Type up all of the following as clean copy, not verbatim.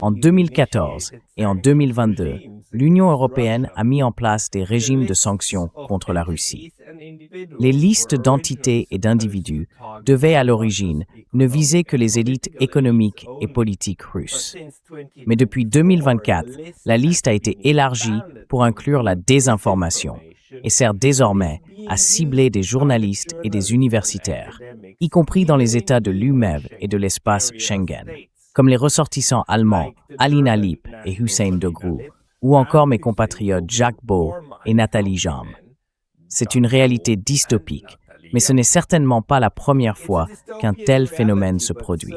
En 2014 et en 2022, l'Union européenne a mis en place des régimes de sanctions contre la Russie. Les listes d'entités et d'individus devaient à l'origine ne viser que les élites économiques et politiques russes. Mais depuis 2024, la liste a été élargie pour inclure la désinformation et sert désormais à cibler des journalistes et des universitaires, y compris dans les États de l'UMEV et de l'espace Schengen, comme les ressortissants allemands Alina Lipp et Hussein Degrou, ou encore mes compatriotes Jacques Beau et Nathalie Jaume. C'est une réalité dystopique, mais ce n'est certainement pas la première fois qu'un tel phénomène se produit.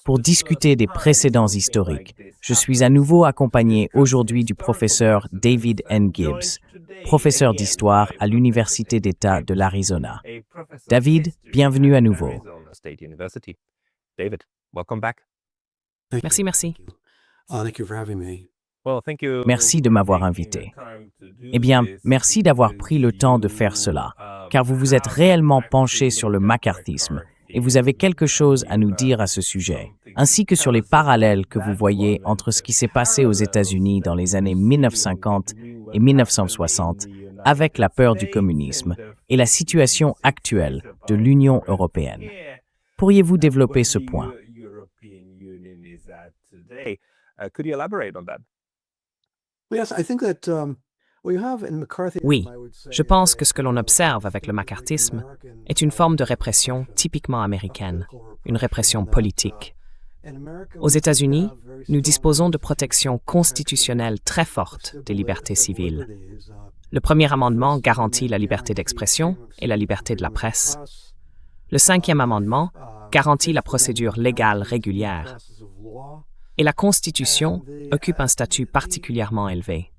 Pour discuter des précédents historiques, je suis à nouveau accompagné aujourd'hui du professeur David N. Gibbs, professeur d'histoire à l'Université d'État de l'Arizona. David, bienvenue à nouveau. Merci. Merci de m'avoir invité. Eh bien, merci d'avoir pris le temps de faire cela, car vous vous êtes réellement penché sur le macarthisme et vous avez quelque chose à nous dire à ce sujet, ainsi que sur les parallèles que vous voyez entre ce qui s'est passé aux États-Unis dans les années 1950 et 1960 avec la peur du communisme et la situation actuelle de l'Union européenne. Pourriez-vous développer ce point? Oui, je pense que ce que l'on observe avec le macartisme est une forme de répression typiquement américaine, une répression politique. Aux États-Unis, nous disposons de protections constitutionnelles très fortes des libertés civiles. Le premier amendement garantit la liberté d'expression et la liberté de la presse. Le cinquième amendement garantit la procédure légale régulière. Et la Constitution occupe un statut particulièrement élevé,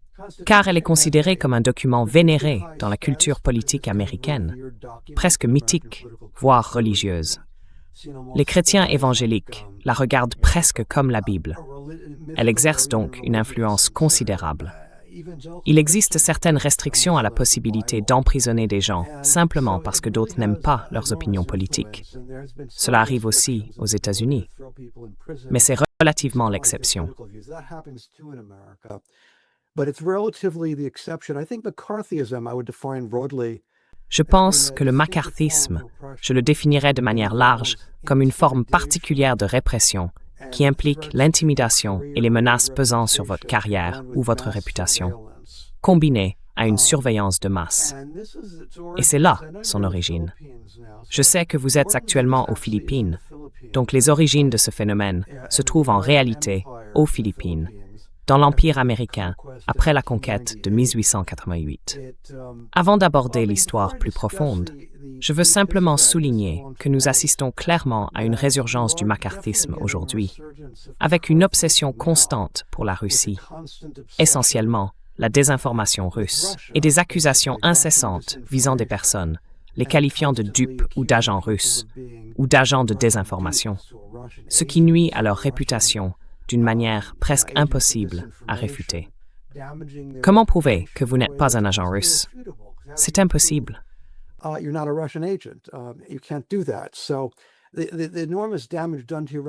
car elle est considérée comme un document vénéré dans la culture politique américaine, presque mythique, voire religieuse. Les chrétiens évangéliques la regardent presque comme la Bible. Elle exerce donc une influence considérable. Il existe certaines restrictions à la possibilité d'emprisonner des gens simplement parce que d'autres n'aiment pas leurs opinions politiques. Cela arrive aussi aux États-Unis, mais c'est relativement l'exception. Je pense que le macarthisme, je le définirais de manière large comme une forme particulière de répression qui implique l'intimidation et les menaces pesant sur votre carrière ou votre réputation, combinées à une surveillance de masse. Et c'est là son origine. Je sais que vous êtes actuellement aux Philippines, donc les origines de ce phénomène se trouvent en réalité aux Philippines, dans l'Empire américain, après la conquête de 1888. Avant d'aborder l'histoire plus profonde, je veux simplement souligner que nous assistons clairement à une résurgence du macarthisme aujourd'hui, avec une obsession constante pour la Russie, essentiellement la désinformation russe et des accusations incessantes visant des personnes, les qualifiant de dupes ou d'agents russes, ou d'agents de désinformation, ce qui nuit à leur réputation d'une manière presque impossible à réfuter. Comment prouver que vous n'êtes pas un agent russe? C'est impossible.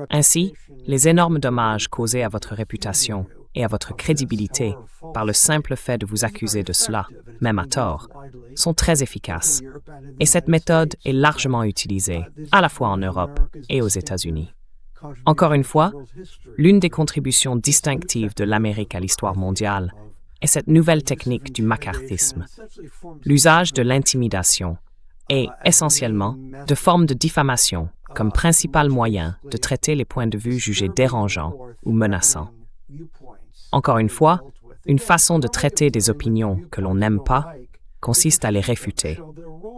Ainsi, les énormes dommages causés à votre réputation et à votre crédibilité par le simple fait de vous accuser de cela, même à tort, sont très efficaces. Et cette méthode est largement utilisée, à la fois en Europe et aux États-Unis. Encore une fois, l'une des contributions distinctives de l'Amérique à l'histoire mondiale est cette nouvelle technique du macarthisme, l'usage de l'intimidation et, essentiellement, de formes de diffamation comme principal moyen de traiter les points de vue jugés dérangeants ou menaçants. Encore une fois, une façon de traiter des opinions que l'on n'aime pas consiste à les réfuter,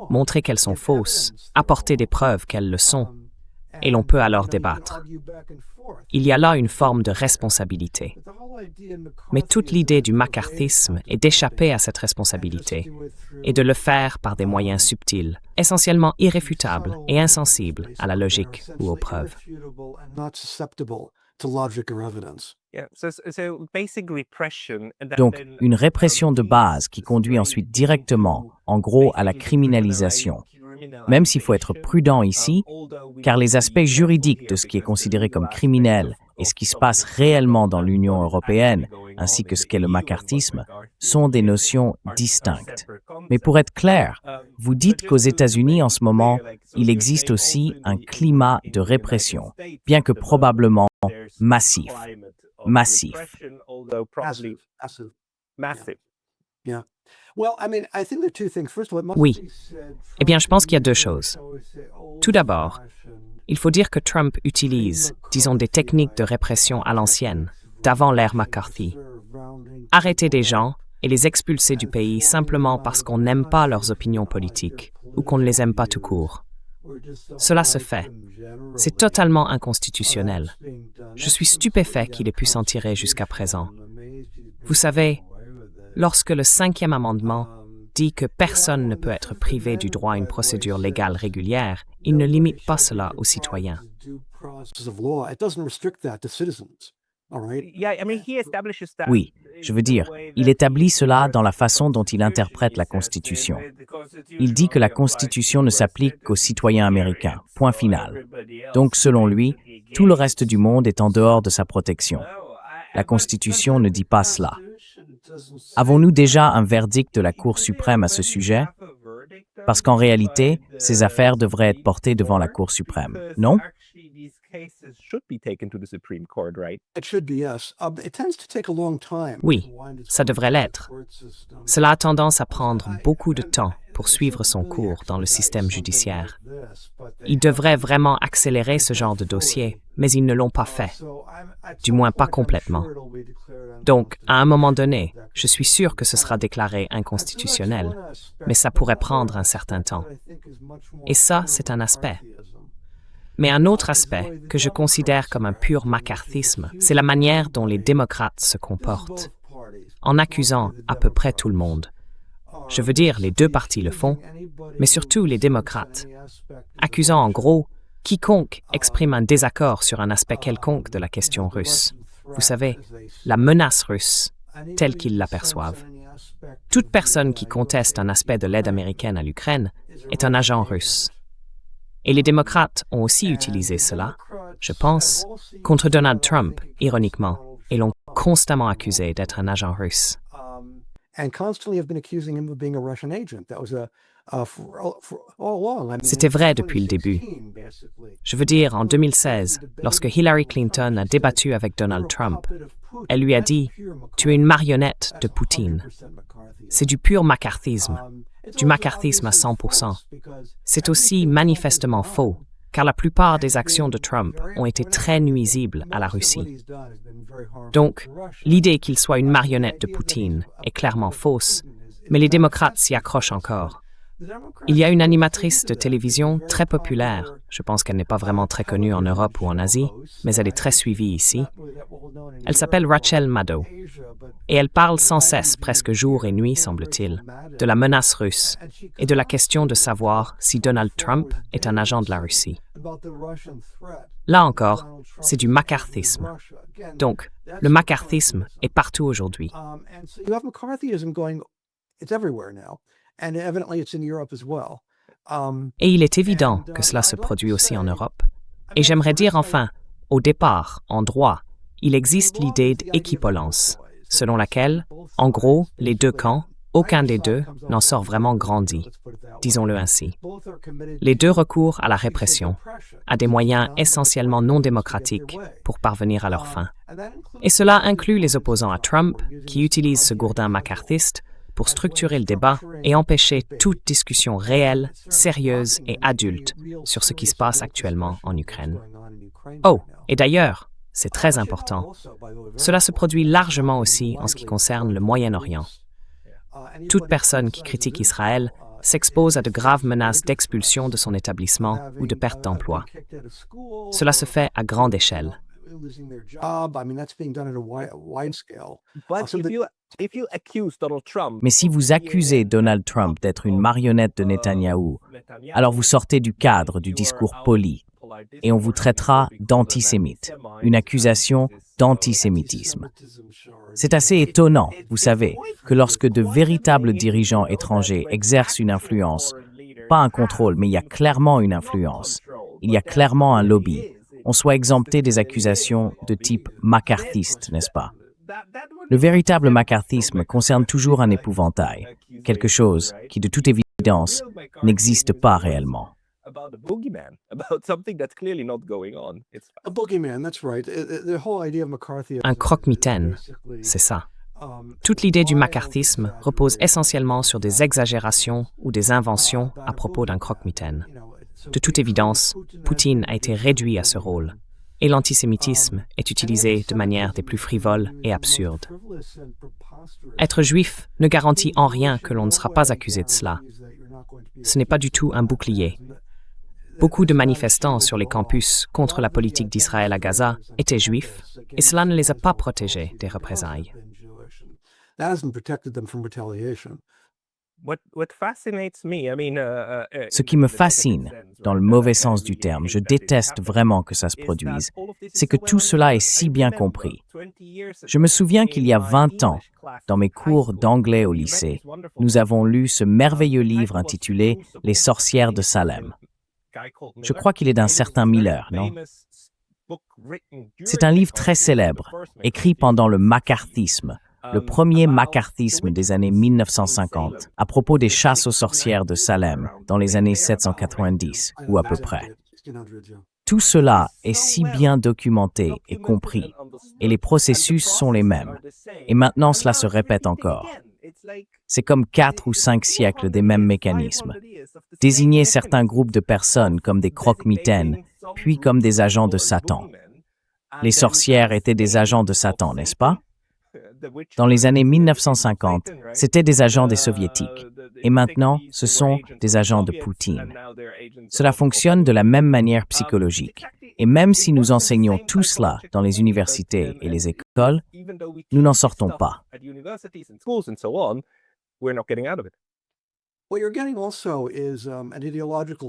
montrer qu'elles sont fausses, apporter des preuves qu'elles le sont, et l'on peut alors débattre. Il y a là une forme de responsabilité. Mais toute l'idée du macarthisme est d'échapper à cette responsabilité et de le faire par des moyens subtils, essentiellement irréfutables et insensibles à la logique ou aux preuves. Donc, une répression de base qui conduit ensuite directement, en gros, à la criminalisation, Même s'il faut être prudent ici, car les aspects juridiques de ce qui est considéré comme criminel et ce qui se passe réellement dans l'Union européenne, ainsi que ce qu'est le macarthisme, sont des notions distinctes. Mais pour être clair, vous dites qu'aux États-Unis en ce moment, il existe aussi un climat de répression, bien que probablement massif. Oui. Eh bien, je pense qu'il y a deux choses. Tout d'abord, il faut dire que Trump utilise, disons, des techniques de répression à l'ancienne, d'avant l'ère McCarthy. Arrêter des gens et les expulser du pays simplement parce qu'on n'aime pas leurs opinions politiques ou qu'on ne les aime pas tout court. Cela se fait. C'est totalement inconstitutionnel. Je suis stupéfait qu'il ait pu s'en tirer jusqu'à présent. Vous savez, lorsque le 5e amendement dit que personne ne peut être privé du droit à une procédure légale régulière, il ne limite pas cela aux citoyens. Oui, je veux dire, il établit cela dans la façon dont il interprète la Constitution. Il dit que la Constitution ne s'applique qu'aux citoyens américains, point final. Donc, selon lui, tout le reste du monde est en dehors de sa protection. La Constitution ne dit pas cela. Avons-nous déjà un verdict de la Cour suprême à ce sujet? Parce qu'en réalité, ces affaires devraient être portées devant la Cour suprême, non? Oui, ça devrait l'être. Cela a tendance à prendre beaucoup de temps pour suivre son cours dans le système judiciaire. Ils devraient vraiment accélérer ce genre de dossier, mais ils ne l'ont pas fait. Du moins pas complètement. Donc, à un moment donné, je suis sûr que ce sera déclaré inconstitutionnel, mais ça pourrait prendre un certain temps. Et ça, c'est un aspect. Mais un autre aspect que je considère comme un pur macarthisme, c'est la manière dont les démocrates se comportent, en accusant à peu près tout le monde. Je veux dire, les deux partis le font, mais surtout les démocrates, accusant en gros quiconque exprime un désaccord sur un aspect quelconque de la question russe. Vous savez, la menace russe, telle qu'ils l'aperçoivent. Toute personne qui conteste un aspect de l'aide américaine à l'Ukraine est un agent russe. Et les démocrates ont aussi utilisé cela, je pense, contre Donald Trump, ironiquement, et l'ont constamment accusé d'être un agent russe. C'était vrai depuis le début. Je veux dire, en 2016, lorsque Hillary Clinton a débattu avec Donald Trump, elle lui a dit « Tu es une marionnette de Poutine ». C'est du pur macarthisme, du macarthisme à 100%. C'est aussi manifestement faux, car la plupart des actions de Trump ont été très nuisibles à la Russie. Donc, l'idée qu'il soit une marionnette de Poutine est clairement fausse, mais les démocrates s'y accrochent encore. Il y a une animatrice de télévision très populaire, je pense qu'elle n'est pas vraiment très connue en Europe ou en Asie, mais elle est très suivie ici. Elle s'appelle Rachel Maddow, et elle parle sans cesse, presque jour et nuit semble-t-il, de la menace russe et de la question de savoir si Donald Trump est un agent de la Russie. Là encore, c'est du macarthisme. Donc, le macarthisme est partout aujourd'hui. Et il est évident que cela se produit aussi en Europe. Et j'aimerais dire enfin, au départ, en droit, il existe l'idée d'équivalence, selon laquelle, en gros, les deux camps, aucun des deux n'en sort vraiment grandi, disons-le ainsi. Les deux recourent à la répression, à des moyens essentiellement non démocratiques pour parvenir à leur fin. Et cela inclut les opposants à Trump, qui utilisent ce gourdin macarthiste pour structurer le débat et empêcher toute discussion réelle, sérieuse et adulte sur ce qui se passe actuellement en Ukraine. Oh, et d'ailleurs, c'est très important, cela se produit largement aussi en ce qui concerne le Moyen-Orient. Toute personne qui critique Israël s'expose à de graves menaces d'expulsion de son établissement ou de perte d'emploi. Cela se fait à grande échelle. Mais si vous accusez Donald Trump d'être une marionnette de Netanyahou, alors vous sortez du cadre du discours poli et on vous traitera d'antisémite, une accusation d'antisémitisme. C'est assez étonnant, vous savez, que lorsque de véritables dirigeants étrangers exercent une influence, pas un contrôle, mais il y a clairement une influence. Il y a clairement un lobby. On soit exempté des accusations de type macarthiste, n'est-ce pas? Le véritable macarthisme concerne toujours un épouvantail, quelque chose qui, de toute évidence, n'existe pas réellement. A boogeyman, about something that's clearly not going on. A boogeyman, that's right. The whole idea of McCarthy. Un croque-mitaine, c'est ça. Toute l'idée du macarthisme repose essentiellement sur des exagérations ou des inventions à propos d'un croque-mitaine. De toute évidence, Poutine a été réduit à ce rôle, et l'antisémitisme est utilisé de manière des plus frivoles et absurdes. Être juif ne garantit en rien que l'on ne sera pas accusé de cela. Ce n'est pas du tout un bouclier. Beaucoup de manifestants sur les campus contre la politique d'Israël à Gaza étaient juifs, et cela ne les a pas protégés des représailles. Ce qui me fascine, dans le mauvais sens du terme, je déteste vraiment que ça se produise, c'est que tout cela est si bien compris. Je me souviens qu'il y a 20 ans, dans mes cours d'anglais au lycée, nous avons lu ce merveilleux livre intitulé « Les sorcières de Salem ». Je crois qu'il est d'un certain Miller, non? C'est un livre très célèbre, écrit pendant le macarthisme, le premier macarthisme des années 1950, à propos des chasses aux sorcières de Salem, dans les années 790, ou à peu près. Tout cela est si bien documenté et compris, et les processus sont les mêmes. Et maintenant, cela se répète encore. C'est comme 4 ou 5 siècles des mêmes mécanismes. Désigner certains groupes de personnes comme des croque-mitaines, puis comme des agents de Satan. Les sorcières étaient des agents de Satan, n'est-ce pas? Dans les années 1950, c'était des agents des Soviétiques. Et maintenant, ce sont des agents de Poutine. Cela fonctionne de la même manière psychologique. Et même si nous enseignons tout cela dans les universités et les écoles, nous n'en sortons pas.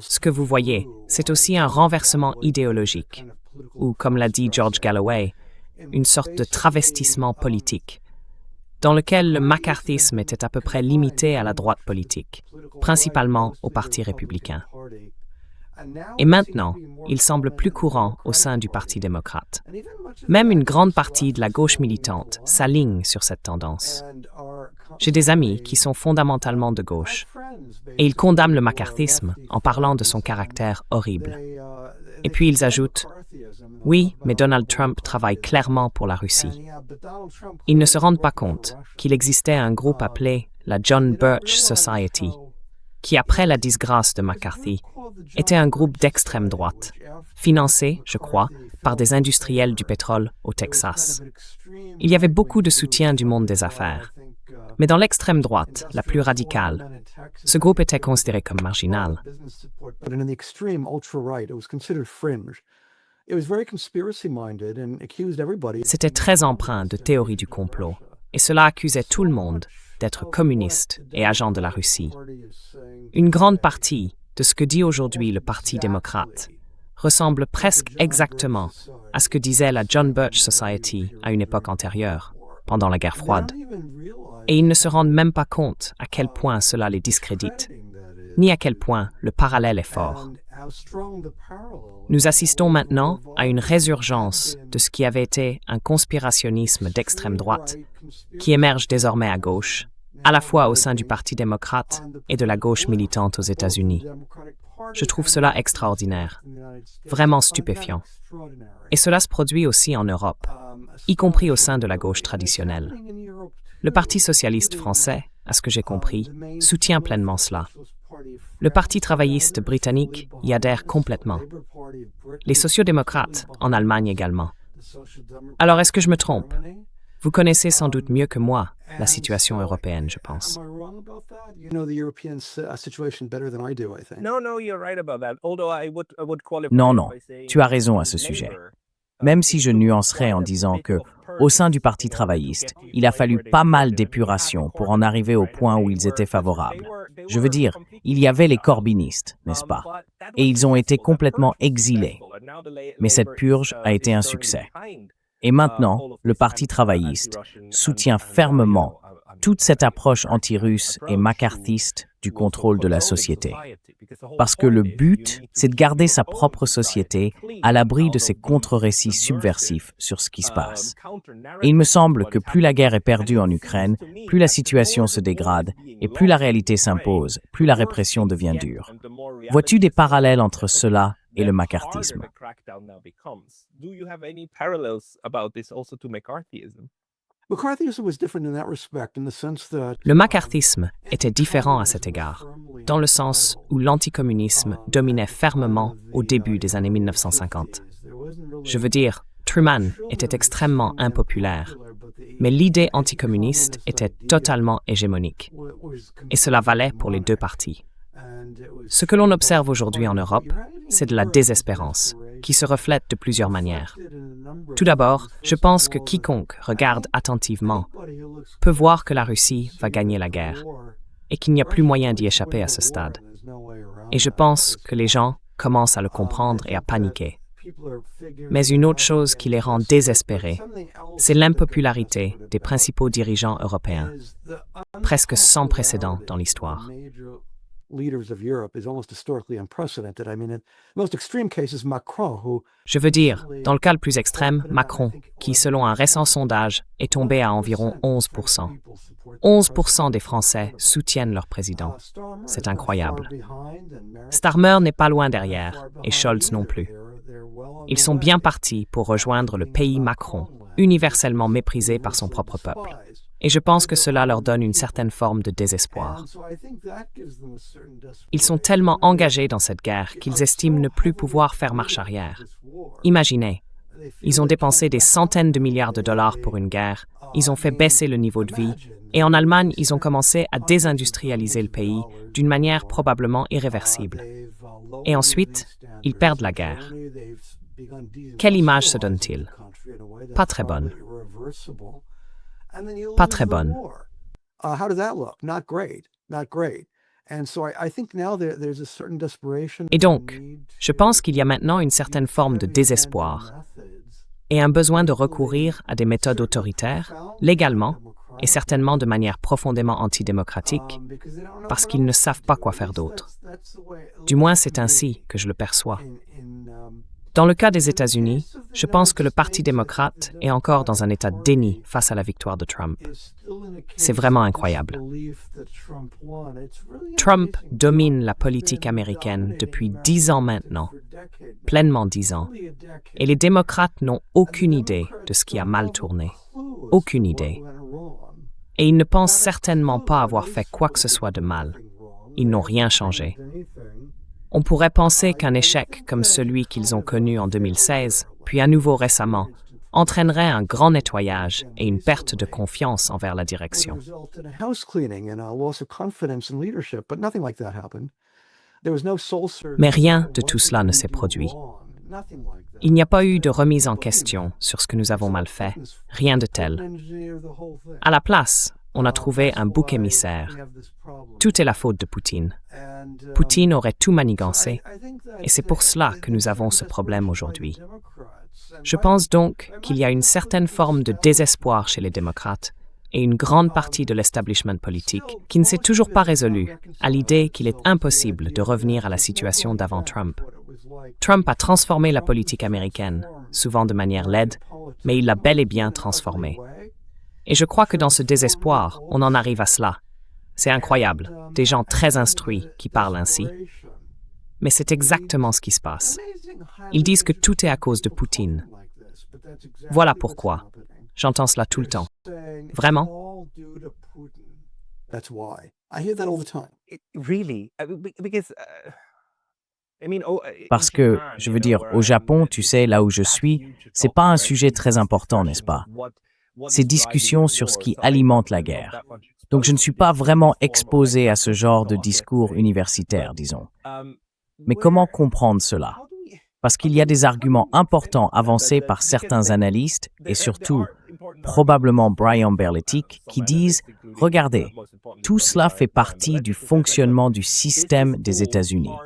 Ce que vous voyez, c'est aussi un renversement idéologique, ou comme l'a dit George Galloway, une sorte de travestissement politique, dans lequel le macarthisme était à peu près limité à la droite politique, principalement au Parti républicain. Et maintenant, il semble plus courant au sein du Parti démocrate. Même une grande partie de la gauche militante s'aligne sur cette tendance. J'ai des amis qui sont fondamentalement de gauche, et ils condamnent le macarthisme en parlant de son caractère horrible. Et puis ils ajoutent « Oui, mais Donald Trump travaille clairement pour la Russie. » Ils ne se rendent pas compte qu'il existait un groupe appelé la John Birch Society, qui, après la disgrâce de McCarthy, était un groupe d'extrême droite, financé, je crois, par des industriels du pétrole au Texas. Il y avait beaucoup de soutien du monde des affaires. Mais dans l'extrême droite, la plus radicale, ce groupe était considéré comme marginal. C'était très empreint de théorie du complot, et cela accusait tout le monde d'être communiste et agent de la Russie. Une grande partie de ce que dit aujourd'hui le Parti démocrate ressemble presque exactement à ce que disait la John Birch Society à une époque antérieure, pendant la guerre froide. Et ils ne se rendent même pas compte à quel point cela les discrédite, ni à quel point le parallèle est fort. Nous assistons maintenant à une résurgence de ce qui avait été un conspirationnisme d'extrême droite, qui émerge désormais à gauche, à la fois au sein du Parti démocrate et de la gauche militante aux États-Unis. Je trouve cela extraordinaire, vraiment stupéfiant. Et cela se produit aussi en Europe, y compris au sein de la gauche traditionnelle. Le Parti socialiste français, à ce que j'ai compris, soutient pleinement cela. Le Parti travailliste britannique y adhère complètement. Les sociodémocrates, en Allemagne également. Alors, est-ce que je me trompe? Vous connaissez sans doute mieux que moi la situation européenne, je pense. Non, tu as raison à ce sujet. Même si je nuancerais en disant que, au sein du Parti travailliste, il a fallu pas mal d'épuration pour en arriver au point où ils étaient favorables. Je veux dire, il y avait les corbynistes, n'est-ce pas? Et ils ont été complètement exilés. Mais cette purge a été un succès. Et maintenant, le Parti travailliste soutient fermement toute cette approche anti-russe et macarthiste du contrôle de la société. Parce que le but, c'est de garder sa propre société à l'abri de ces contre-récits subversifs sur ce qui se passe. Et il me semble que plus la guerre est perdue en Ukraine, plus la situation se dégrade, et plus la réalité s'impose, plus la répression devient dure. Vois-tu des parallèles entre cela et le macarthisme? McCarthyism was different in that respect, in the sense that Le macarthisme était différent à cet égard, dans le sens où l'anticommunisme dominait fermement au début des années 1950. Je veux dire, Truman était extrêmement impopulaire, mais l'idée anticommuniste était totalement hégémonique, et cela valait pour les deux partis. Ce que l'on observe aujourd'hui en Europe, c'est de la désespérance, qui se reflète de plusieurs manières. Tout d'abord, je pense que quiconque regarde attentivement peut voir que la Russie va gagner la guerre et qu'il n'y a plus moyen d'y échapper à ce stade. Et je pense que les gens commencent à le comprendre et à paniquer. Mais une autre chose qui les rend désespérés, c'est l'impopularité des principaux dirigeants européens, presque sans précédent dans l'histoire. leaders of Europe is almost historically unprecedented. I mean, in the most extreme cases, Macron, who Je veux dire, dans le cas le plus extrême, Macron, qui selon un récent sondage est tombé à environ 11%. 11% des Français soutiennent leur président. C'est incroyable. Starmer n'est pas loin derrière, et Scholz non plus. Ils sont bien partis pour rejoindre le pays Macron, universellement méprisé par son propre peuple. Et je pense que cela leur donne une certaine forme de désespoir. Ils sont tellement engagés dans cette guerre qu'ils estiment ne plus pouvoir faire marche arrière. Imaginez, ils ont dépensé des centaines de milliards de dollars pour une guerre, ils ont fait baisser le niveau de vie, et en Allemagne, ils ont commencé à désindustrialiser le pays d'une manière probablement irréversible. Et ensuite, ils perdent la guerre. Quelle image se donne-t-il? Pas très bonne. Pas très bonne. How does that look? Not great. Not great. And so I think now there's a certain desperation. Et donc, je pense qu'il y a maintenant une certaine forme de désespoir et un besoin de recourir à des méthodes autoritaires, légalement, et certainement de manière profondément antidémocratique, parce qu'ils ne savent pas quoi faire d'autre. Du moins, c'est ainsi que je le perçois. Dans le cas des États-Unis, je pense que le Parti démocrate est encore dans un état de déni face à la victoire de Trump. C'est vraiment incroyable. Trump domine la politique américaine depuis 10 ans maintenant, pleinement 10 ans, et les démocrates n'ont aucune idée de ce qui a mal tourné. Aucune idée. Et ils ne pensent certainement pas avoir fait quoi que ce soit de mal. Ils n'ont rien changé. On pourrait penser qu'un échec comme celui qu'ils ont connu en 2016, puis à nouveau récemment, entraînerait un grand nettoyage et une perte de confiance envers la direction. Mais rien de tout cela ne s'est produit. Il n'y a pas eu de remise en question sur ce que nous avons mal fait, rien de tel. À la place, on a trouvé un bouc émissaire. Tout est la faute de Poutine. Poutine aurait tout manigancé, et c'est pour cela que nous avons ce problème aujourd'hui. Je pense donc qu'il y a une certaine forme de désespoir chez les démocrates et une grande partie de l'establishment politique qui ne s'est toujours pas résolue à l'idée qu'il est impossible de revenir à la situation d'avant Trump. Trump a transformé la politique américaine, souvent de manière laide, mais il l'a bel et bien transformée. Et je crois que dans ce désespoir, on en arrive à cela. C'est incroyable, des gens très instruits qui parlent ainsi. Mais c'est exactement ce qui se passe. Ils disent que tout est à cause de Poutine. Voilà pourquoi. J'entends cela tout le temps. Vraiment? Parce que, je veux dire, au Japon, tu sais, là où je suis, c'est pas un sujet très important, n'est-ce pas? Ces discussions sur ce qui alimente la guerre. Donc je ne suis pas vraiment exposé à ce genre de discours universitaire, disons. Mais comment comprendre cela? Parce qu'il y a des arguments importants avancés par certains analystes, et surtout, probablement Brian Berletic, qui disent « Regardez, tout cela fait partie du fonctionnement du système des États-Unis.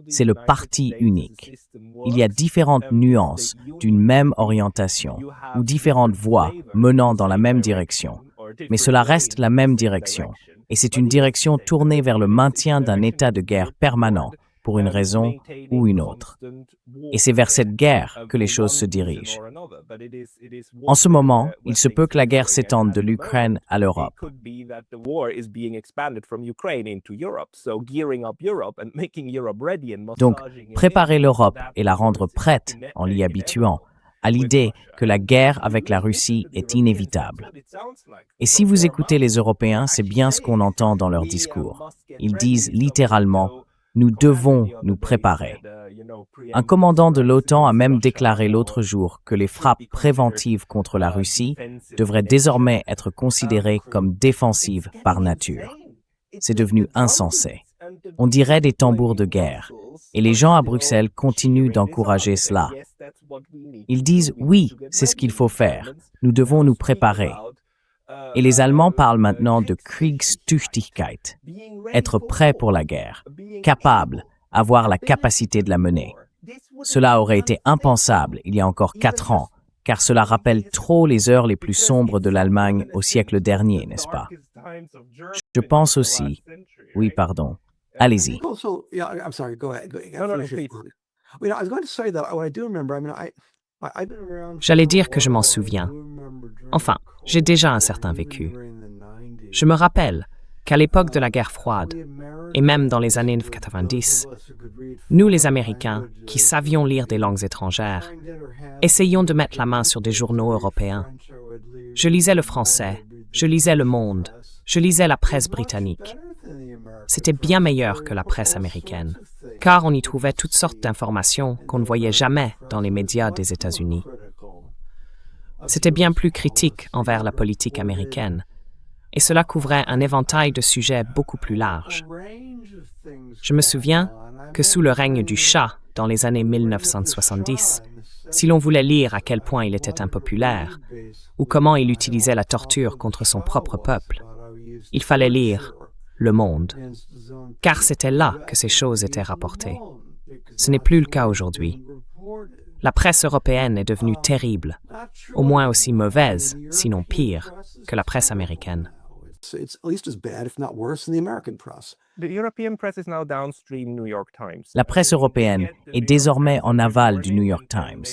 C'est le parti unique. Il y a différentes nuances d'une même orientation ou différentes voies menant dans la même direction. Mais cela reste la même direction. et c'est une direction tournée vers le maintien d'un état de guerre permanent pour une raison ou une autre. Et c'est vers cette guerre que les choses se dirigent. En ce moment, il se peut que la guerre s'étende de l'Ukraine à l'Europe. Donc, préparer l'Europe et la rendre prête en l'y habituant à l'idée que la guerre avec la Russie est inévitable. Et si vous écoutez les Européens, c'est bien ce qu'on entend dans leurs discours. Ils disent littéralement « nous devons nous préparer ». Un commandant de l'OTAN a même déclaré l'autre jour que les frappes préventives contre la Russie devraient désormais être considérées comme défensives par nature. C'est devenu insensé. On dirait des tambours de guerre. Et les gens à Bruxelles continuent d'encourager cela. Ils disent « oui, c'est ce qu'il faut faire. Nous devons nous préparer ». Et les Allemands parlent maintenant de Kriegstüchtigkeit, être prêt pour la guerre, capable, avoir la capacité de la mener. Cela aurait été impensable il y a encore 4 ans, car cela rappelle trop les heures les plus sombres de l'Allemagne au siècle dernier, n'est-ce pas? Je pense aussi... Oui, pardon. Allez-y. Also, yeah, I'm sorry. Go ahead. No, no, Finish your please. point. Well, I was going to say that what I do remember. I mean, I've been around. J'allais dire que je m'en souviens. Enfin, j'ai déjà un certain vécu. Je me rappelle qu'à l'époque de la guerre froide, et même dans les années 90, nous les Américains, qui savions lire des langues étrangères, essayions de mettre la main sur des journaux européens. Je lisais le français, je lisais Le Monde, je lisais la presse britannique. C'était bien meilleur que la presse américaine, car on y trouvait toutes sortes d'informations qu'on ne voyait jamais dans les médias des États-Unis. C'était bien plus critique envers la politique américaine, et cela couvrait un éventail de sujets beaucoup plus large. Je me souviens que sous le règne du Shah, dans les années 1970, si l'on voulait lire à quel point il était impopulaire, ou comment il utilisait la torture contre son propre peuple, il fallait lire Le Monde, car c'était là que ces choses étaient rapportées. Ce n'est plus le cas aujourd'hui. La presse européenne est devenue terrible, au moins aussi mauvaise, sinon pire, que la presse américaine. It's at least as bad, if not worse, than the American press. The European press is now downstream New York Times. La presse européenne est désormais en aval du New York Times.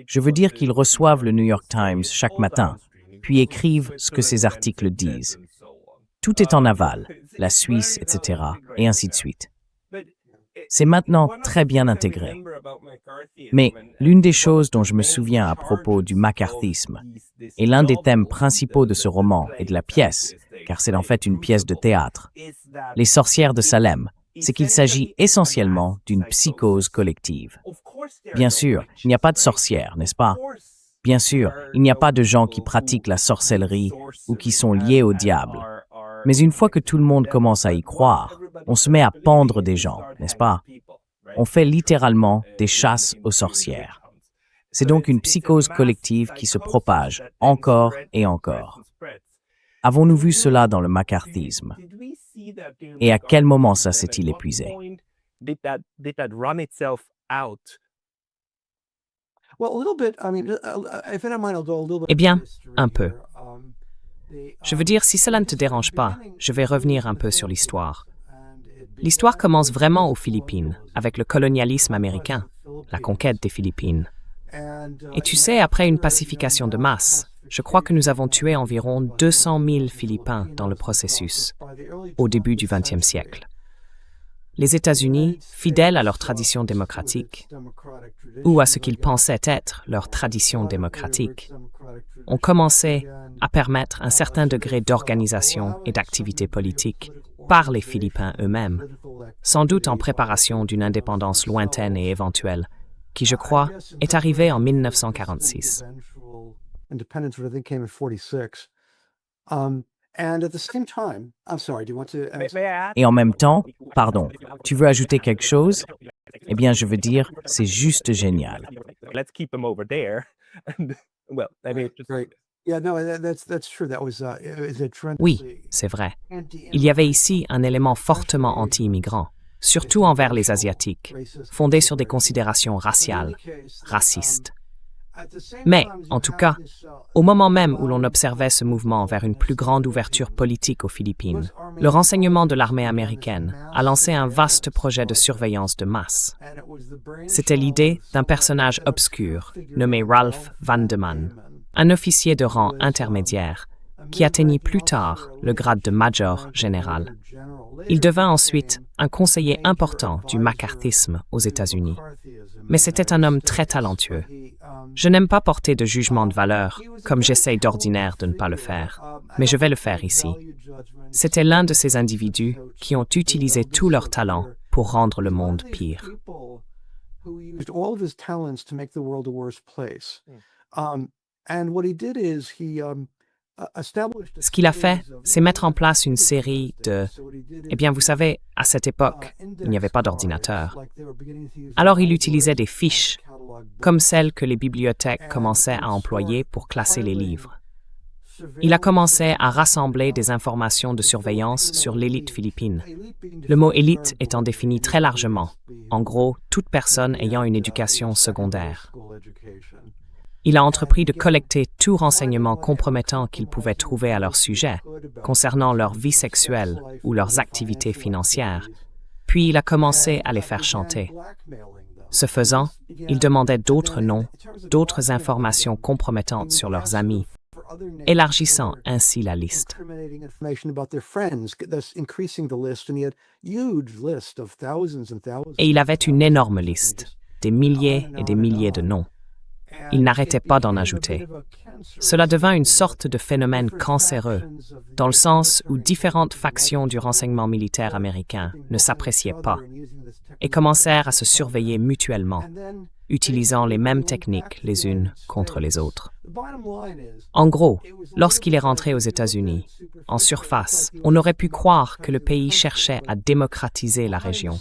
Je veux dire qu'ils reçoivent le New York Times chaque matin, puis écrivent ce que ces articles disent. Tout est en aval, la Suisse, etc., et ainsi de suite. C'est maintenant très bien intégré. Mais l'une des choses dont je me souviens à propos du macarthisme, et l'un des thèmes principaux de ce roman et de la pièce, car c'est en fait une pièce de théâtre, Les sorcières de Salem, c'est qu'il s'agit essentiellement d'une psychose collective. Bien sûr, il n'y a pas de sorcières, n'est-ce pas? Bien sûr, il n'y a pas de gens qui pratiquent la sorcellerie ou qui sont liés au diable. Mais une fois que tout le monde commence à y croire, on se met à pendre des gens, n'est-ce pas? On fait littéralement des chasses aux sorcières. C'est donc une psychose collective qui se propage encore et encore. Avons-nous vu cela dans le macarthisme? Et à quel moment ça s'est-il épuisé? Did that run itself out? Well, a little bit. I mean, if you don't mind, I'll go a little bit. Eh bien, un peu. Je veux dire, si cela ne te dérange pas, je vais revenir un peu sur l'histoire. L'histoire commence vraiment aux Philippines, avec le colonialisme américain, la conquête des Philippines. Et tu sais, après une pacification de masse, je crois que nous avons tué environ 200 000 Philippins dans le processus, au début du XXe siècle. Les États-Unis, fidèles à leur tradition démocratique, ou à ce qu'ils pensaient être leur tradition démocratique, ont commencé à permettre un certain degré d'organisation et d'activité politique par les Philippins eux-mêmes, sans doute en préparation d'une indépendance lointaine et éventuelle, qui, je crois, est arrivée en 1946. Independence, which I think came in 46. And at the same time, I'm sorry, do you want to May I add? Et en même temps, pardon, tu veux ajouter quelque chose? Eh bien, je veux dire, c'est juste génial. Let's keep them over there. Well, I mean, just Great. Yeah, no, that's true. That was a trend. Oui, c'est vrai. Il y avait ici un élément fortement anti-immigrant, surtout envers les Asiatiques, fondé sur des considérations raciales, racistes. Mais, en tout cas, au moment même où l'on observait ce mouvement vers une plus grande ouverture politique aux Philippines, le renseignement de l'armée américaine a lancé un vaste projet de surveillance de masse. C'était l'idée d'un personnage obscur nommé Ralph Vandeman, un officier de rang intermédiaire qui atteignit plus tard le grade de major général. Il devint ensuite un conseiller important du macarthisme aux États-Unis. Mais c'était un homme très talentueux. Je n'aime pas porter de jugement de valeur, comme j'essaye d'ordinaire de ne pas le faire, mais je vais le faire ici. C'était l'un de ces individus qui ont utilisé tout leur talent pour rendre le monde pire. Ce qu'il a fait, c'est mettre en place une série de... Eh bien, vous savez, à cette époque, il n'y avait pas d'ordinateur. Alors il utilisait des fiches, comme celles que les bibliothèques commençaient à employer pour classer les livres. Il a commencé à rassembler des informations de surveillance sur l'élite philippine. Le mot élite étant défini très largement. En gros, toute personne ayant une éducation secondaire. Il a entrepris de collecter tout renseignement compromettant qu'il pouvait trouver à leur sujet, concernant leur vie sexuelle ou leurs activités financières, puis il a commencé à les faire chanter. Ce faisant, il demandait d'autres noms, d'autres informations compromettantes sur leurs amis, élargissant ainsi la liste. Et il avait une énorme liste, des milliers et des milliers de noms. Il n'arrêtait pas d'en ajouter. Cela devint une sorte de phénomène cancéreux, dans le sens où différentes factions du renseignement militaire américain ne s'appréciaient pas et commencèrent à se surveiller mutuellement, utilisant les mêmes techniques les unes contre les autres. En gros, lorsqu'il est rentré aux États-Unis, en surface, on aurait pu croire que le pays cherchait à démocratiser la région.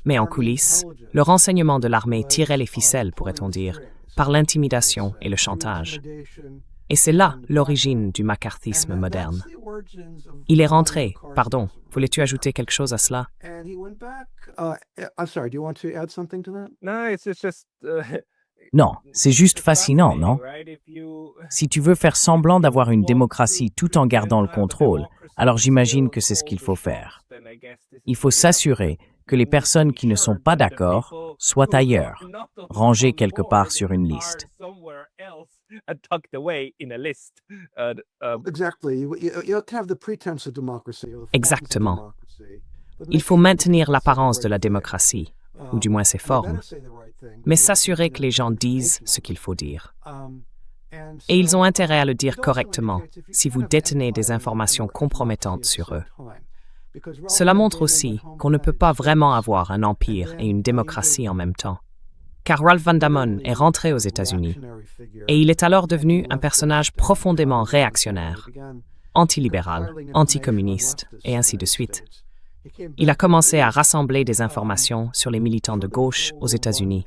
Mais en coulisses, le renseignement de l'armée tirait les ficelles, pourrait-on dire, par l'intimidation et le chantage. Et c'est là l'origine du macarthisme moderne. Il est rentré, pardon, voulais-tu ajouter quelque chose à cela? Non, c'est juste fascinant, non? Si tu veux faire semblant d'avoir une démocratie tout en gardant le contrôle, alors j'imagine que c'est ce qu'il faut faire. Il faut s'assurer que les personnes qui ne sont pas d'accord soient ailleurs, rangées quelque part sur une liste. Exactement. Il faut maintenir l'apparence de la démocratie, ou du moins ses formes, mais s'assurer que les gens disent ce qu'il faut dire. Et ils ont intérêt à le dire correctement si vous détenez des informations compromettantes sur eux. Cela montre aussi qu'on ne peut pas vraiment avoir un empire et une démocratie en même temps. Car Ralph Vandeman est rentré aux États-Unis et il est alors devenu un personnage profondément réactionnaire, antilibéral, anticommuniste et ainsi de suite. Il a commencé à rassembler des informations sur les militants de gauche aux États-Unis.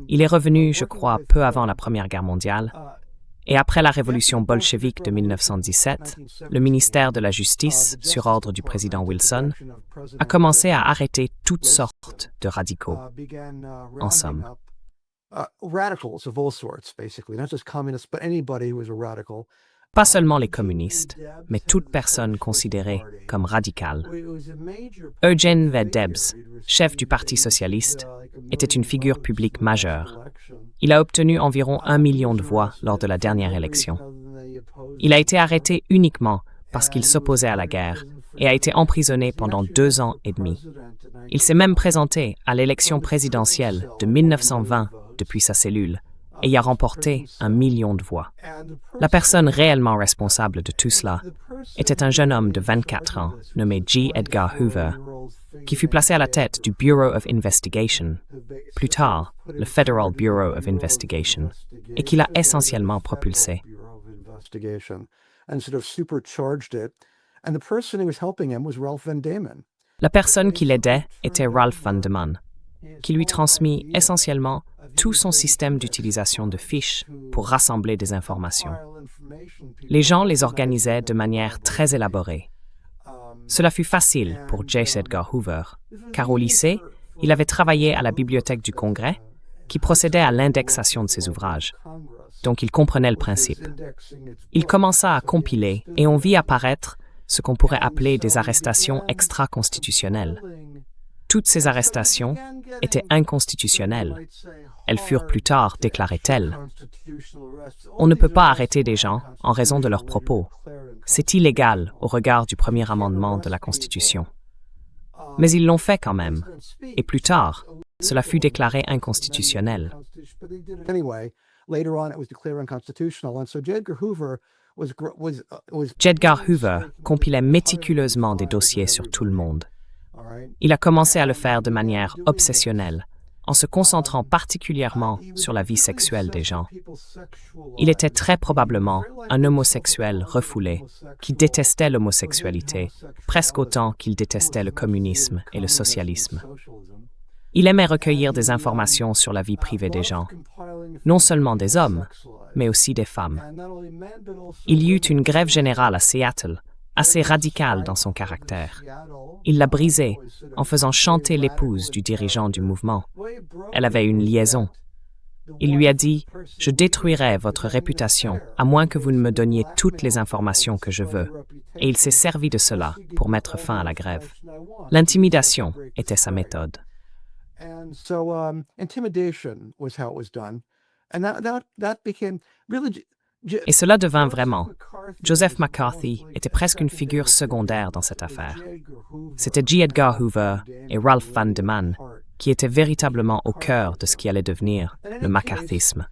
Il est revenu, je crois, peu avant la Première Guerre mondiale. Et après la révolution bolchevique de 1917, le ministère de la Justice, sur ordre du président Wilson, a commencé à arrêter toutes sortes de radicaux, en somme. Pas seulement les communistes, mais toute personne considérée comme radicale. Eugen V. Debs, chef du Parti socialiste, était une figure publique majeure. Il a obtenu environ 1 million de voix lors de la dernière élection. Il a été arrêté uniquement parce qu'il s'opposait à la guerre et a été emprisonné pendant 2 ans et demi. Il s'est même présenté à l'élection présidentielle de 1920 depuis sa cellule et y a remporté 1 million de voix. La personne réellement responsable de tout cela était un jeune homme de 24 ans nommé J. Edgar Hoover, qui fut placé à la tête du Bureau of Investigation, plus tard le Federal Bureau of Investigation, et qui l'a essentiellement propulsé. La personne qui l'aidait était Ralph Vandeman, qui lui transmit essentiellement tout son système d'utilisation de fiches pour rassembler des informations. Les gens les organisaient de manière très élaborée. Cela fut facile pour J. Edgar Hoover, car au lycée, il avait travaillé à la Bibliothèque du Congrès qui procédait à l'indexation de ses ouvrages. Donc il comprenait le principe. Il commença à compiler et on vit apparaître ce qu'on pourrait appeler des arrestations extra-constitutionnelles. Toutes ces arrestations étaient inconstitutionnelles. Elles furent plus tard déclarées telles. On ne peut pas arrêter des gens en raison de leurs propos. C'est illégal au regard du premier amendement de la Constitution. Mais ils l'ont fait quand même. Et plus tard, cela fut déclaré inconstitutionnel. J. Edgar Hoover compilait méticuleusement des dossiers sur tout le monde. Il a commencé à le faire de manière obsessionnelle, en se concentrant particulièrement sur la vie sexuelle des gens. Il était très probablement un homosexuel refoulé qui détestait l'homosexualité presque autant qu'il détestait le communisme et le socialisme. Il aimait recueillir des informations sur la vie privée des gens, non seulement des hommes, mais aussi des femmes. Il y eut une grève générale à Seattle, assez radicale dans son caractère. Il l'a brisée en faisant chanter l'épouse du dirigeant du mouvement. Elle avait une liaison. Il lui a dit « Je détruirai votre réputation à moins que vous ne me donniez toutes les informations que je veux. » Et il s'est servi de cela pour mettre fin à la grève. L'intimidation était sa méthode. And so intimidation was how it was done. And that became really Et cela devint vraiment. Joseph McCarthy était presque une figure secondaire dans cette affaire. C'était J. Edgar Hoover et Ralph Van Deman qui étaient véritablement au cœur de ce qui allait devenir le macarthisme.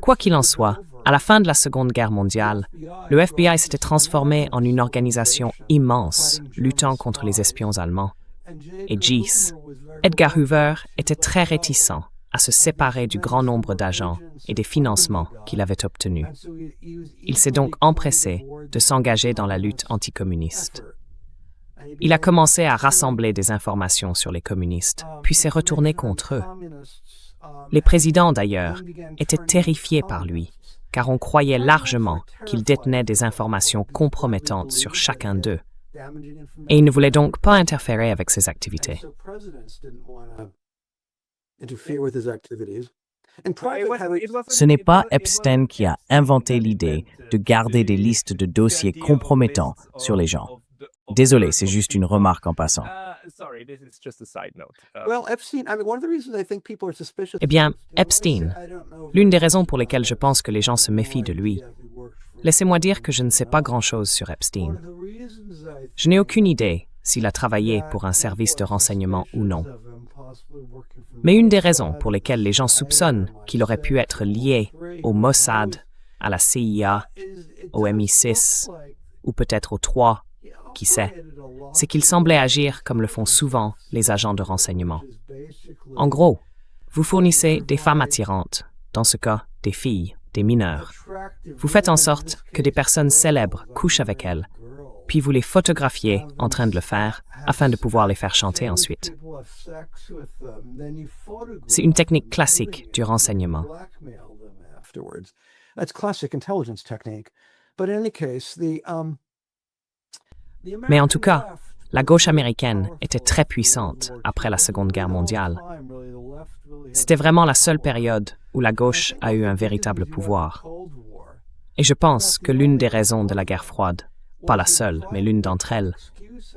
Quoi qu'il en soit, à la fin de la Seconde Guerre mondiale, le FBI s'était transformé en une organisation immense luttant contre les espions allemands. Et JIS, Edgar Hoover était très réticent à se séparer du grand nombre d'agents et des financements qu'il avait obtenus. Il s'est donc empressé de s'engager dans la lutte anticommuniste. Il a commencé à rassembler des informations sur les communistes, puis s'est retourné contre eux. Les présidents, d'ailleurs, étaient terrifiés par lui, car on croyait largement qu'il détenait des informations compromettantes sur chacun d'eux, et il ne voulait donc pas interférer avec ses activités. Ce n'est pas Epstein qui a inventé l'idée de garder des listes de dossiers compromettants sur les gens. Désolé, c'est juste une remarque en passant. Eh bien, Epstein, l'une des raisons pour lesquelles je pense que les gens se méfient de lui. Laissez-moi dire que je ne sais pas grand-chose sur Epstein. Je n'ai aucune idée s'il a travaillé pour un service de renseignement ou non. Mais une des raisons pour lesquelles les gens soupçonnent qu'il aurait pu être lié au Mossad, à la CIA, au MI6, ou peut-être au 3, qui sait, c'est qu'il semblait agir comme le font souvent les agents de renseignement. En gros, vous fournissez des femmes attirantes, dans ce cas des filles, des mineurs. Vous faites en sorte que des personnes célèbres couchent avec elles, puis vous les photographiez en train de le faire afin de pouvoir les faire chanter ensuite. C'est une technique classique du renseignement. Mais en tout cas, la gauche américaine était très puissante après la Seconde Guerre mondiale. C'était vraiment la seule période où la gauche a eu un véritable pouvoir. Et je pense que l'une des raisons de la guerre froide, pas la seule, mais l'une d'entre elles,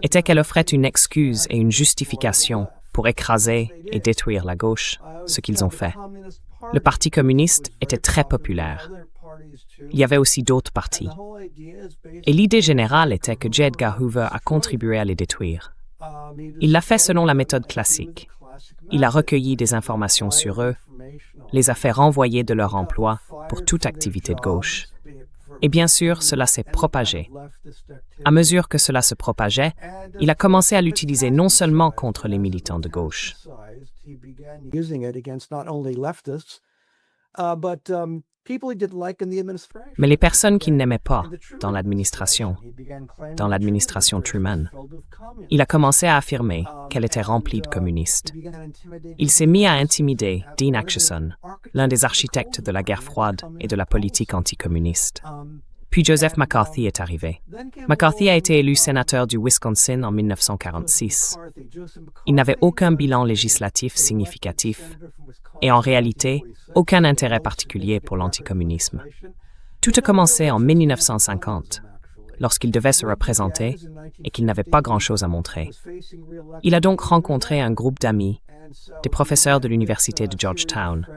était qu'elle offrait une excuse et une justification pour écraser et détruire la gauche, ce qu'ils ont fait. Le Parti communiste était très populaire. Il y avait aussi d'autres partis. Et l'idée générale était que J. Edgar Hoover a contribué à les détruire. Il l'a fait selon la méthode classique. Il a recueilli des informations sur eux, les a fait renvoyer de leur emploi pour toute activité de gauche. Et bien sûr, cela s'est propagé. À mesure que cela se propageait, il a commencé à l'utiliser non seulement contre les militants de gauche. Mais les personnes qu'il n'aimait pas dans l'administration Truman, il a commencé à affirmer qu'elle était remplie de communistes. Il s'est mis à intimider Dean Acheson, l'un des architectes de la guerre froide et de la politique anticommuniste. Puis Joseph McCarthy est arrivé. McCarthy a été élu sénateur du Wisconsin en 1946. Il n'avait aucun bilan législatif significatif et en réalité, aucun intérêt particulier pour l'anticommunisme. Tout a commencé en 1950, lorsqu'il devait se représenter et qu'il n'avait pas grand-chose à montrer. Il a donc rencontré un groupe d'amis, des professeurs de l'université de Georgetown,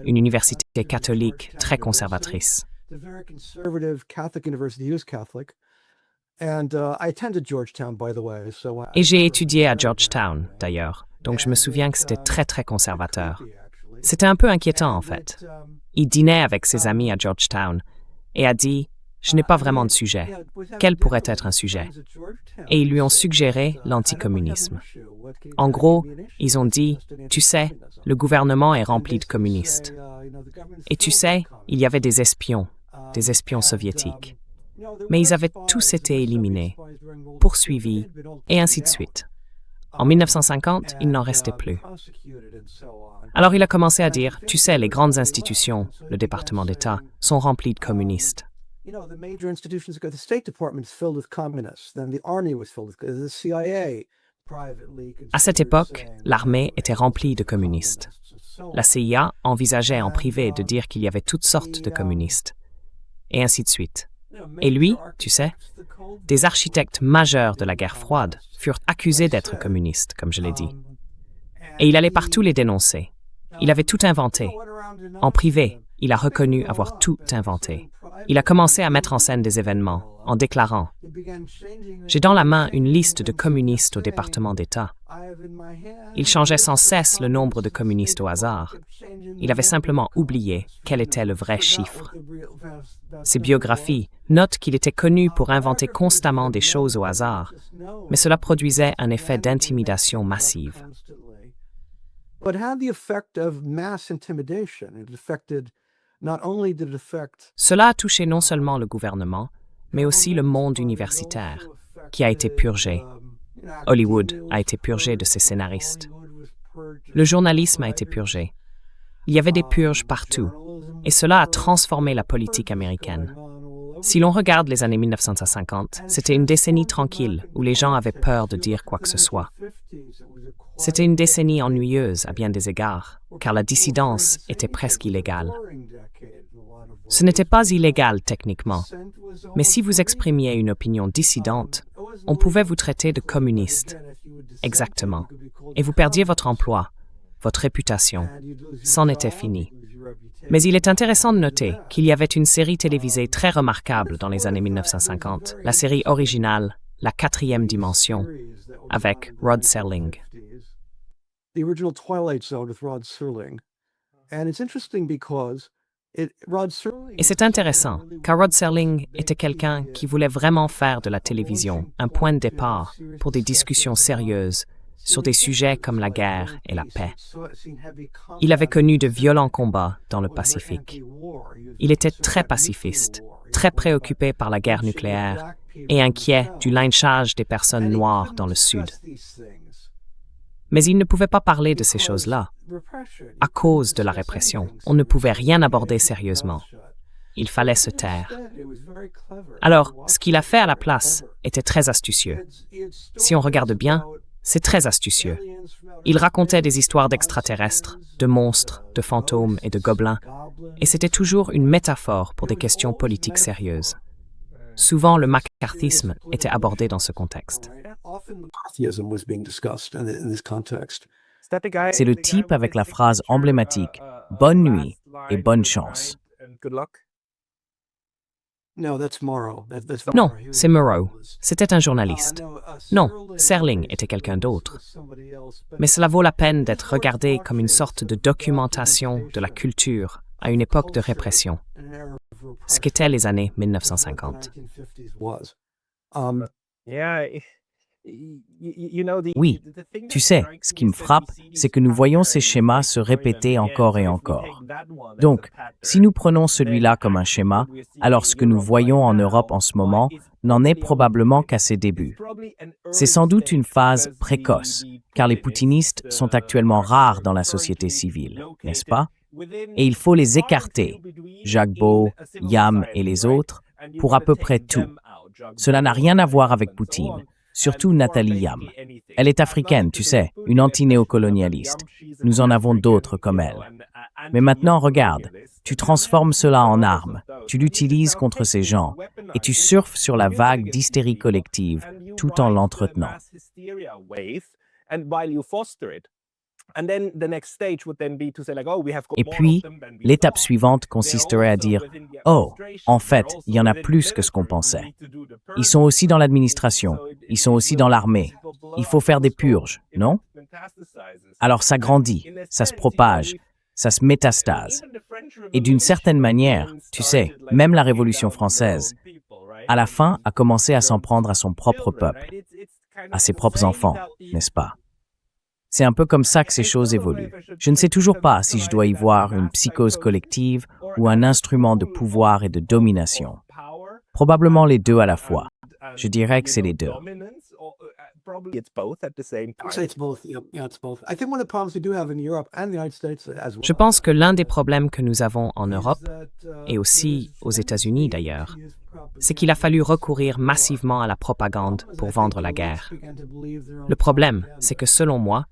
une université catholique très conservatrice. The very conservative Catholic university. He was Catholic. And I attended Georgetown, by the way. So Et j'ai étudié à Georgetown, d'ailleurs, donc je me souviens que c'était très, très conservateur. C'était un peu inquiétant, en fait. Il dînait avec ses amis à Georgetown et a dit « Je n'ai pas vraiment de sujet. Quel pourrait être un sujet ?» Et ils lui ont suggéré l'anticommunisme. En gros, ils ont dit « Tu sais, le gouvernement est rempli de communistes. Et tu sais, il y avait des espions soviétiques. Mais ils avaient tous été éliminés, poursuivis, et ainsi de suite. En 1950, il n'en restait plus. Alors il a commencé à dire, tu sais, les grandes institutions, le département d'État, sont remplies de communistes. The major institutions, the State Department is filled with communists. Then the Army was filled with the CIA. À cette époque, l'armée était remplie de communistes. La CIA envisageait en privé de dire qu'il y avait toutes sortes de communistes. Et ainsi de suite. Et lui, tu sais, des architectes majeurs de la guerre froide furent accusés d'être communistes, comme je l'ai dit. Et il allait partout les dénoncer. Il avait tout inventé. En privé, il a reconnu avoir tout inventé. Il a commencé à mettre en scène des événements, en déclarant « J'ai dans la main une liste de communistes au département d'État. » Il changeait sans cesse le nombre de communistes au hasard. Il avait simplement oublié quel était le vrai chiffre. Ses biographies notent qu'il était connu pour inventer constamment des choses au hasard, mais cela produisait un effet d'intimidation massive. Cela a touché non seulement le gouvernement, mais aussi le monde universitaire, qui a été purgé. Hollywood a été purgé de ses scénaristes. Le journalisme a été purgé. Il y avait des purges partout, et cela a transformé la politique américaine. Si l'on regarde les années 1950, c'était une décennie tranquille où les gens avaient peur de dire quoi que ce soit. C'était une décennie ennuyeuse à bien des égards, car la dissidence était presque illégale. Ce n'était pas illégal techniquement, mais si vous exprimiez une opinion dissidente, on pouvait vous traiter de communiste. Exactement. Et vous perdiez votre emploi, votre réputation. C'en était fini. Mais il est intéressant de noter qu'il y avait une série télévisée très remarquable dans les années 1950, la série originale La 4e dimension, avec Rod Serling. The original Twilight Zone with Rod Serling. And it's interesting because Et c'est intéressant, car Rod Serling était quelqu'un qui voulait vraiment faire de la télévision un point de départ pour des discussions sérieuses sur des sujets comme la guerre et la paix. Il avait connu de violents combats dans le Pacifique. Il était très pacifiste, très préoccupé par la guerre nucléaire et inquiet du lynchage des personnes noires dans le Sud. Mais il ne pouvait pas parler de ces choses-là. À cause de la répression, on ne pouvait rien aborder sérieusement. Il fallait se taire. Alors, ce qu'il a fait à la place était très astucieux. Si on regarde bien, c'est très astucieux. Il racontait des histoires d'extraterrestres, de monstres, de fantômes et de gobelins, et c'était toujours une métaphore pour des questions politiques sérieuses. Souvent, le macarthisme était abordé dans ce contexte. C'est le type avec la phrase emblématique « Bonne nuit et bonne chance ». Non, c'est Murrow. C'était un journaliste. Non, Serling était quelqu'un d'autre. Mais cela vaut la peine d'être regardé comme une sorte de documentation de la culture à une époque de répression, ce qu'étaient les années 1950. Oui, tu sais, ce qui me frappe, c'est que nous voyons ces schémas se répéter encore et encore. Donc, si nous prenons celui-là comme un schéma, alors ce que nous voyons en Europe en ce moment n'en est probablement qu'à ses débuts. C'est sans doute une phase précoce, car les poutinistes sont actuellement rares dans la société civile, n'est-ce pas? Et il faut les écarter, Jacques Beau, Yam et les autres, pour à peu près tout. Cela n'a rien à voir avec Poutine, surtout Nathalie Yam. Elle est africaine, tu sais, une anti-néocolonialiste. Nous en avons d'autres comme elle. Mais maintenant, regarde, tu transformes cela en arme, tu l'utilises contre ces gens, et tu surfes sur la vague d'hystérie collective tout en l'entretenant. Et puis, l'étape suivante consisterait à dire « Oh, en fait, il y en a plus que ce qu'on pensait. Ils sont aussi dans l'administration, ils sont aussi dans l'armée. Il faut faire des purges, non ?» Alors ça grandit, ça se propage, ça se métastase. Et d'une certaine manière, tu sais, même la Révolution française, à la fin, a commencé à s'en prendre à son propre peuple, à ses propres enfants, n'est-ce pas? C'est un peu comme ça que ces choses évoluent. Je ne sais toujours pas si je dois y voir une psychose collective ou un instrument de pouvoir et de domination. Probablement les deux à la fois. Je dirais que c'est les deux. Je pense que l'un des problèmes que nous avons en Europe, et aussi aux États-Unis d'ailleurs, c'est qu'il a fallu recourir massivement à la propagande pour vendre la guerre. Le problème, c'est que selon moi,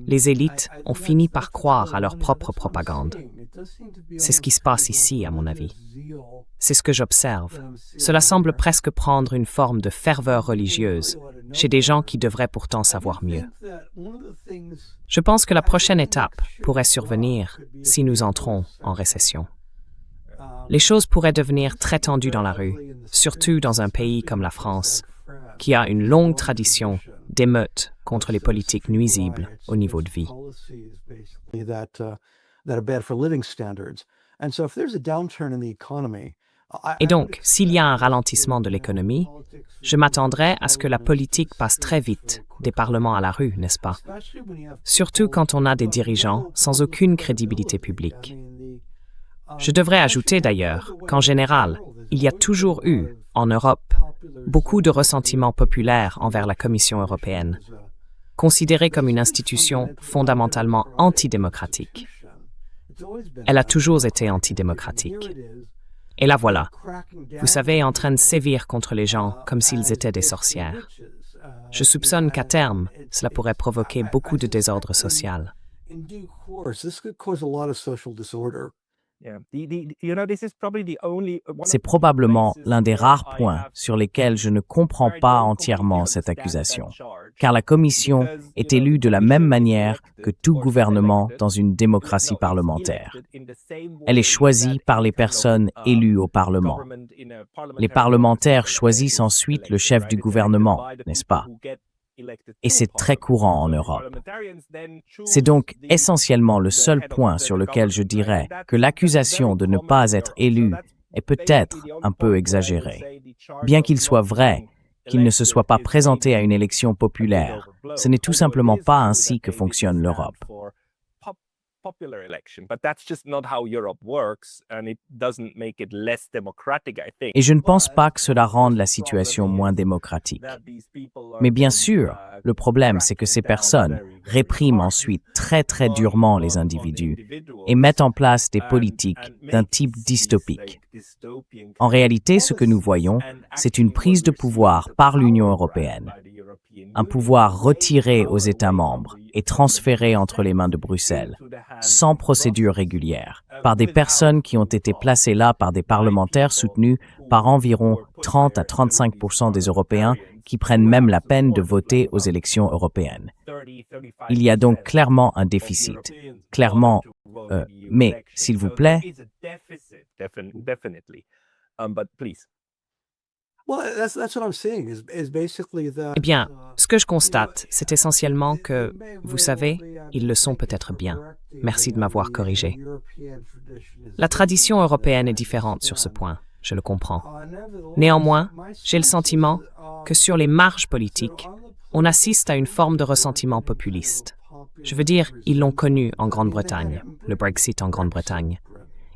les élites ont fini par croire à leur propre propagande. C'est ce qui se passe ici, à mon avis. C'est ce que j'observe. Cela semble presque prendre une forme de ferveur religieuse chez des gens qui devraient pourtant savoir mieux. Je pense que la prochaine étape pourrait survenir si nous entrons en récession. Les choses pourraient devenir très tendues dans la rue, surtout dans un pays comme la France, qui a une longue tradition d'émeutes contre les politiques nuisibles au niveau de vie. Et donc, s'il y a un ralentissement de l'économie, je m'attendrais à ce que la politique passe très vite des parlements à la rue, n'est-ce pas? Surtout quand on a des dirigeants sans aucune crédibilité publique. Je devrais ajouter d'ailleurs qu'en général, il y a toujours eu, en Europe, beaucoup de ressentiment populaire envers la Commission européenne, considérée comme une institution fondamentalement antidémocratique. Elle a toujours été antidémocratique. Et la voilà, vous savez, en train de sévir contre les gens comme s'ils étaient des sorcières. Je soupçonne qu'à terme, cela pourrait provoquer beaucoup de désordre social. C'est probablement l'un des rares points sur lesquels je ne comprends pas entièrement cette accusation, car la Commission est élue de la même manière que tout gouvernement dans une démocratie parlementaire. Elle est choisie par les personnes élues au Parlement. Les parlementaires choisissent ensuite le chef du gouvernement, n'est-ce pas? Et c'est très courant en Europe. C'est donc essentiellement le seul point sur lequel je dirais que l'accusation de ne pas être élu est peut-être un peu exagérée. Bien qu'il soit vrai qu'il ne se soit pas présenté à une élection populaire, ce n'est tout simplement pas ainsi que fonctionne l'Europe. Et je ne pense pas que cela rende la situation moins démocratique. Mais bien sûr, le problème, c'est que ces personnes répriment ensuite très très durement les individus et mettent en place des politiques d'un type dystopique. En réalité, ce que nous voyons, c'est une prise de pouvoir par l'Union européenne. Un pouvoir retiré aux États membres et transféré entre les mains de Bruxelles, sans procédure régulière, par des personnes qui ont été placées là par des parlementaires soutenus par environ 30 à 35% des Européens qui prennent même la peine de voter aux élections européennes. Il y a donc clairement un déficit. Clairement, mais, s'il vous plaît, Eh bien, ce que je constate, c'est essentiellement que, vous savez, ils le sont peut-être bien. Merci de m'avoir corrigé. La tradition européenne est différente sur ce point, je le comprends. Néanmoins, j'ai le sentiment que sur les marges politiques, on assiste à une forme de ressentiment populiste. Je veux dire, ils l'ont connu en Grande-Bretagne, le Brexit en Grande-Bretagne.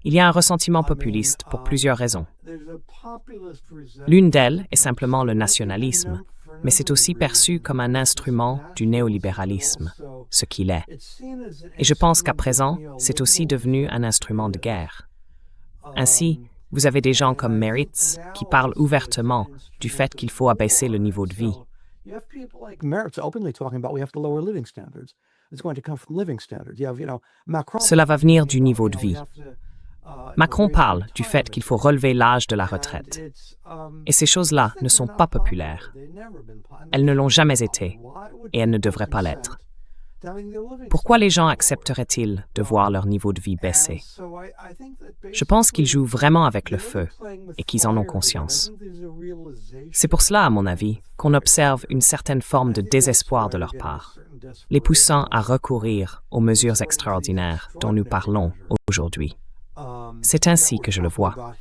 Il y a un ressentiment populiste pour plusieurs raisons. L'une d'elles est simplement le nationalisme, mais c'est aussi perçu comme un instrument du néolibéralisme, ce qu'il est. Et je pense qu'à présent, c'est aussi devenu un instrument de guerre. Ainsi, Vous avez des gens comme Meritz qui parlent ouvertement du fait qu'il faut abaisser le niveau de vie. You have people like Meritz openly talking about we have to lower living standards. It's going to come from living standards. You have, Macron. Cela va venir du niveau de vie. Macron parle du fait qu'il faut relever l'âge de la retraite. Et ces choses-là ne sont pas populaires. Elles ne l'ont jamais été, et elles ne devraient pas l'être. Pourquoi les gens accepteraient-ils de voir leur niveau de vie baisser? Je pense qu'ils jouent vraiment avec le feu et qu'ils en ont conscience. C'est pour cela, à mon avis, qu'on observe une certaine forme de désespoir de leur part, les poussant à recourir aux mesures extraordinaires dont nous parlons aujourd'hui. C'est ainsi que je le vois.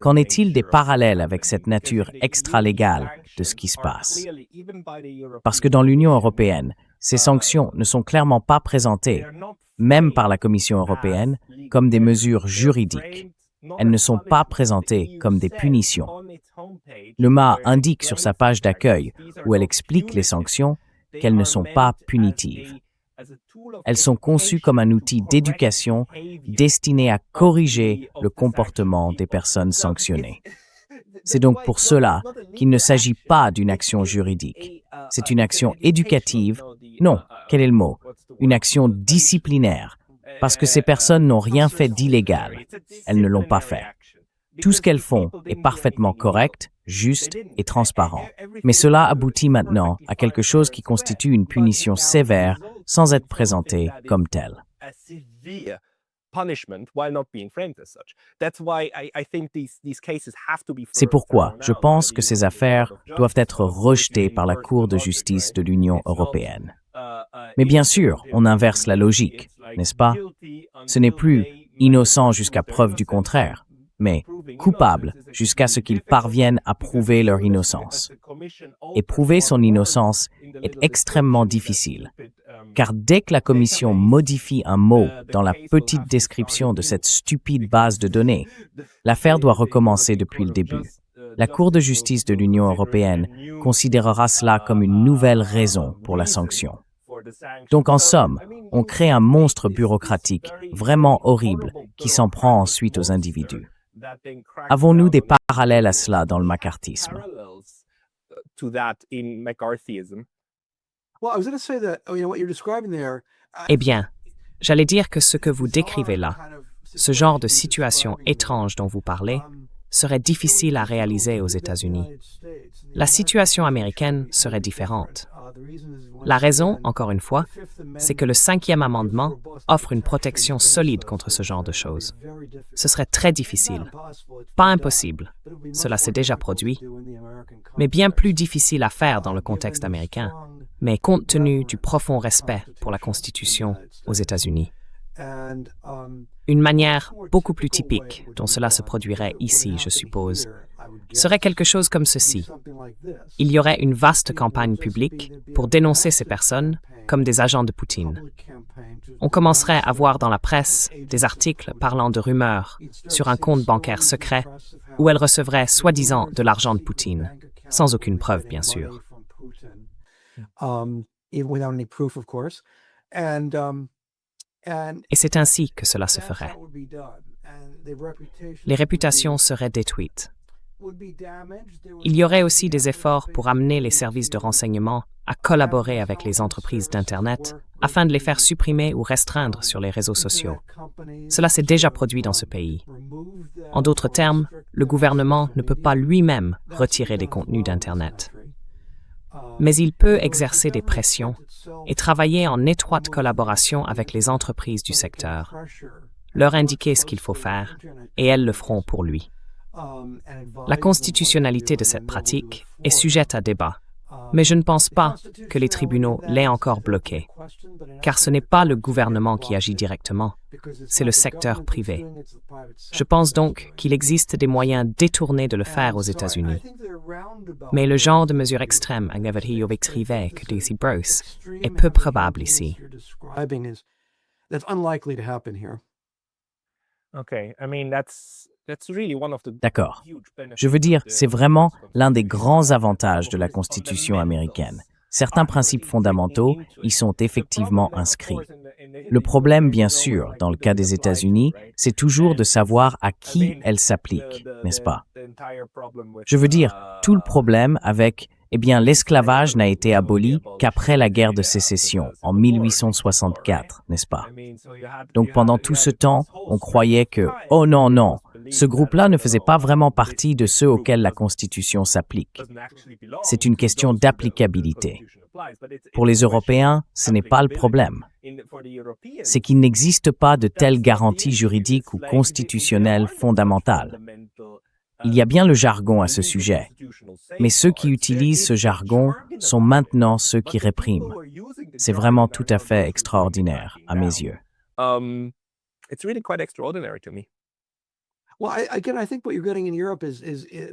Qu'en est-il des parallèles avec cette nature extra-légale de ce qui se passe? Parce que dans l'Union européenne, ces sanctions ne sont clairement pas présentées, même par la Commission européenne, comme des mesures juridiques. Elles ne sont pas présentées comme des punitions. L'EMA indique sur sa page d'accueil, où elle explique les sanctions, qu'elles ne sont pas punitives. Elles sont conçues comme un outil d'éducation destiné à corriger le comportement des personnes sanctionnées. C'est donc pour cela qu'il ne s'agit pas d'une action juridique. C'est une action éducative, non, quel est le mot? Une action disciplinaire, parce que ces personnes n'ont rien fait d'illégal. Elles ne l'ont pas fait. Tout ce qu'elles font est parfaitement correct, juste et transparent. Mais cela aboutit maintenant à quelque chose qui constitue une punition sévère sans être présentée comme telle. C'est pourquoi je pense que ces affaires doivent être rejetées par la Cour de justice de l'Union européenne. Mais bien sûr, on inverse la logique, n'est-ce pas? Ce n'est plus innocent jusqu'à preuve du contraire, mais coupables jusqu'à ce qu'ils parviennent à prouver leur innocence. Et prouver son innocence est extrêmement difficile, car dès que la Commission modifie un mot dans la petite description de cette stupide base de données, l'affaire doit recommencer depuis le début. La Cour de justice de l'Union européenne considérera cela comme une nouvelle raison pour la sanction. Donc en somme, on crée un monstre bureaucratique vraiment horrible qui s'en prend ensuite aux individus. Avons-nous des parallèles à cela dans le macarthisme? Eh bien, j'allais dire que ce que vous décrivez là, ce genre de situation étrange dont vous parlez, serait difficile à réaliser aux États-Unis. La situation américaine serait différente. La raison, encore une fois, c'est que le 5e amendement offre une protection solide contre ce genre de choses. Ce serait très difficile, pas impossible, cela s'est déjà produit, mais bien plus difficile à faire dans le contexte américain, mais compte tenu du profond respect pour la Constitution aux États-Unis. Une manière beaucoup plus typique dont cela se produirait ici, je suppose, serait quelque chose comme ceci. Il y aurait une vaste campagne publique pour dénoncer ces personnes comme des agents de Poutine. On commencerait à voir dans la presse des articles parlant de rumeurs sur un compte bancaire secret où elles recevraient soi-disant de l'argent de Poutine, sans aucune preuve, bien sûr. Et c'est ainsi que cela se ferait. Les réputations seraient détruites. Il y aurait aussi des efforts pour amener les services de renseignement à collaborer avec les entreprises d'Internet afin de les faire supprimer ou restreindre sur les réseaux sociaux. Cela s'est déjà produit dans ce pays. En d'autres termes, le gouvernement ne peut pas lui-même retirer des contenus d'Internet. Mais il peut exercer des pressions et travailler en étroite collaboration avec les entreprises du secteur, leur indiquer ce qu'il faut faire, et elles le feront pour lui. La constitutionnalité de cette pratique est sujette à débat, mais je ne pense pas que les tribunaux l'aient encore bloqué, car ce n'est pas le gouvernement qui agit directement, c'est le secteur privé. Je pense donc qu'il existe des moyens détournés de le faire aux États-Unis. Mais le genre de mesure extrême à laquelle vous décrivez que Daisy Bruce est peu probable ici. D'accord. Je veux dire, c'est vraiment l'un des grands avantages de la Constitution américaine. certains principes fondamentaux y sont effectivement inscrits. Le problème, bien sûr, dans le cas des États-Unis, c'est toujours de savoir à qui elles s'appliquent, n'est-ce pas? Je veux dire, tout le problème avec, l'esclavage n'a été aboli qu'après la guerre de sécession, en 1864, n'est-ce pas? Donc pendant tout ce temps, on croyait que, oh non, non, ce groupe-là ne faisait pas vraiment partie de ceux auxquels la Constitution s'applique. C'est une question d'applicabilité. Pour les Européens, ce n'est pas le problème. C'est qu'il n'existe pas de telle garantie juridique ou constitutionnelle fondamentale. Il y a bien le jargon à ce sujet, mais ceux qui utilisent ce jargon sont maintenant ceux qui répriment. C'est vraiment tout à fait extraordinaire, à mes yeux. It's really quite extraordinary to me. Well, again, I think what you're getting in Europe is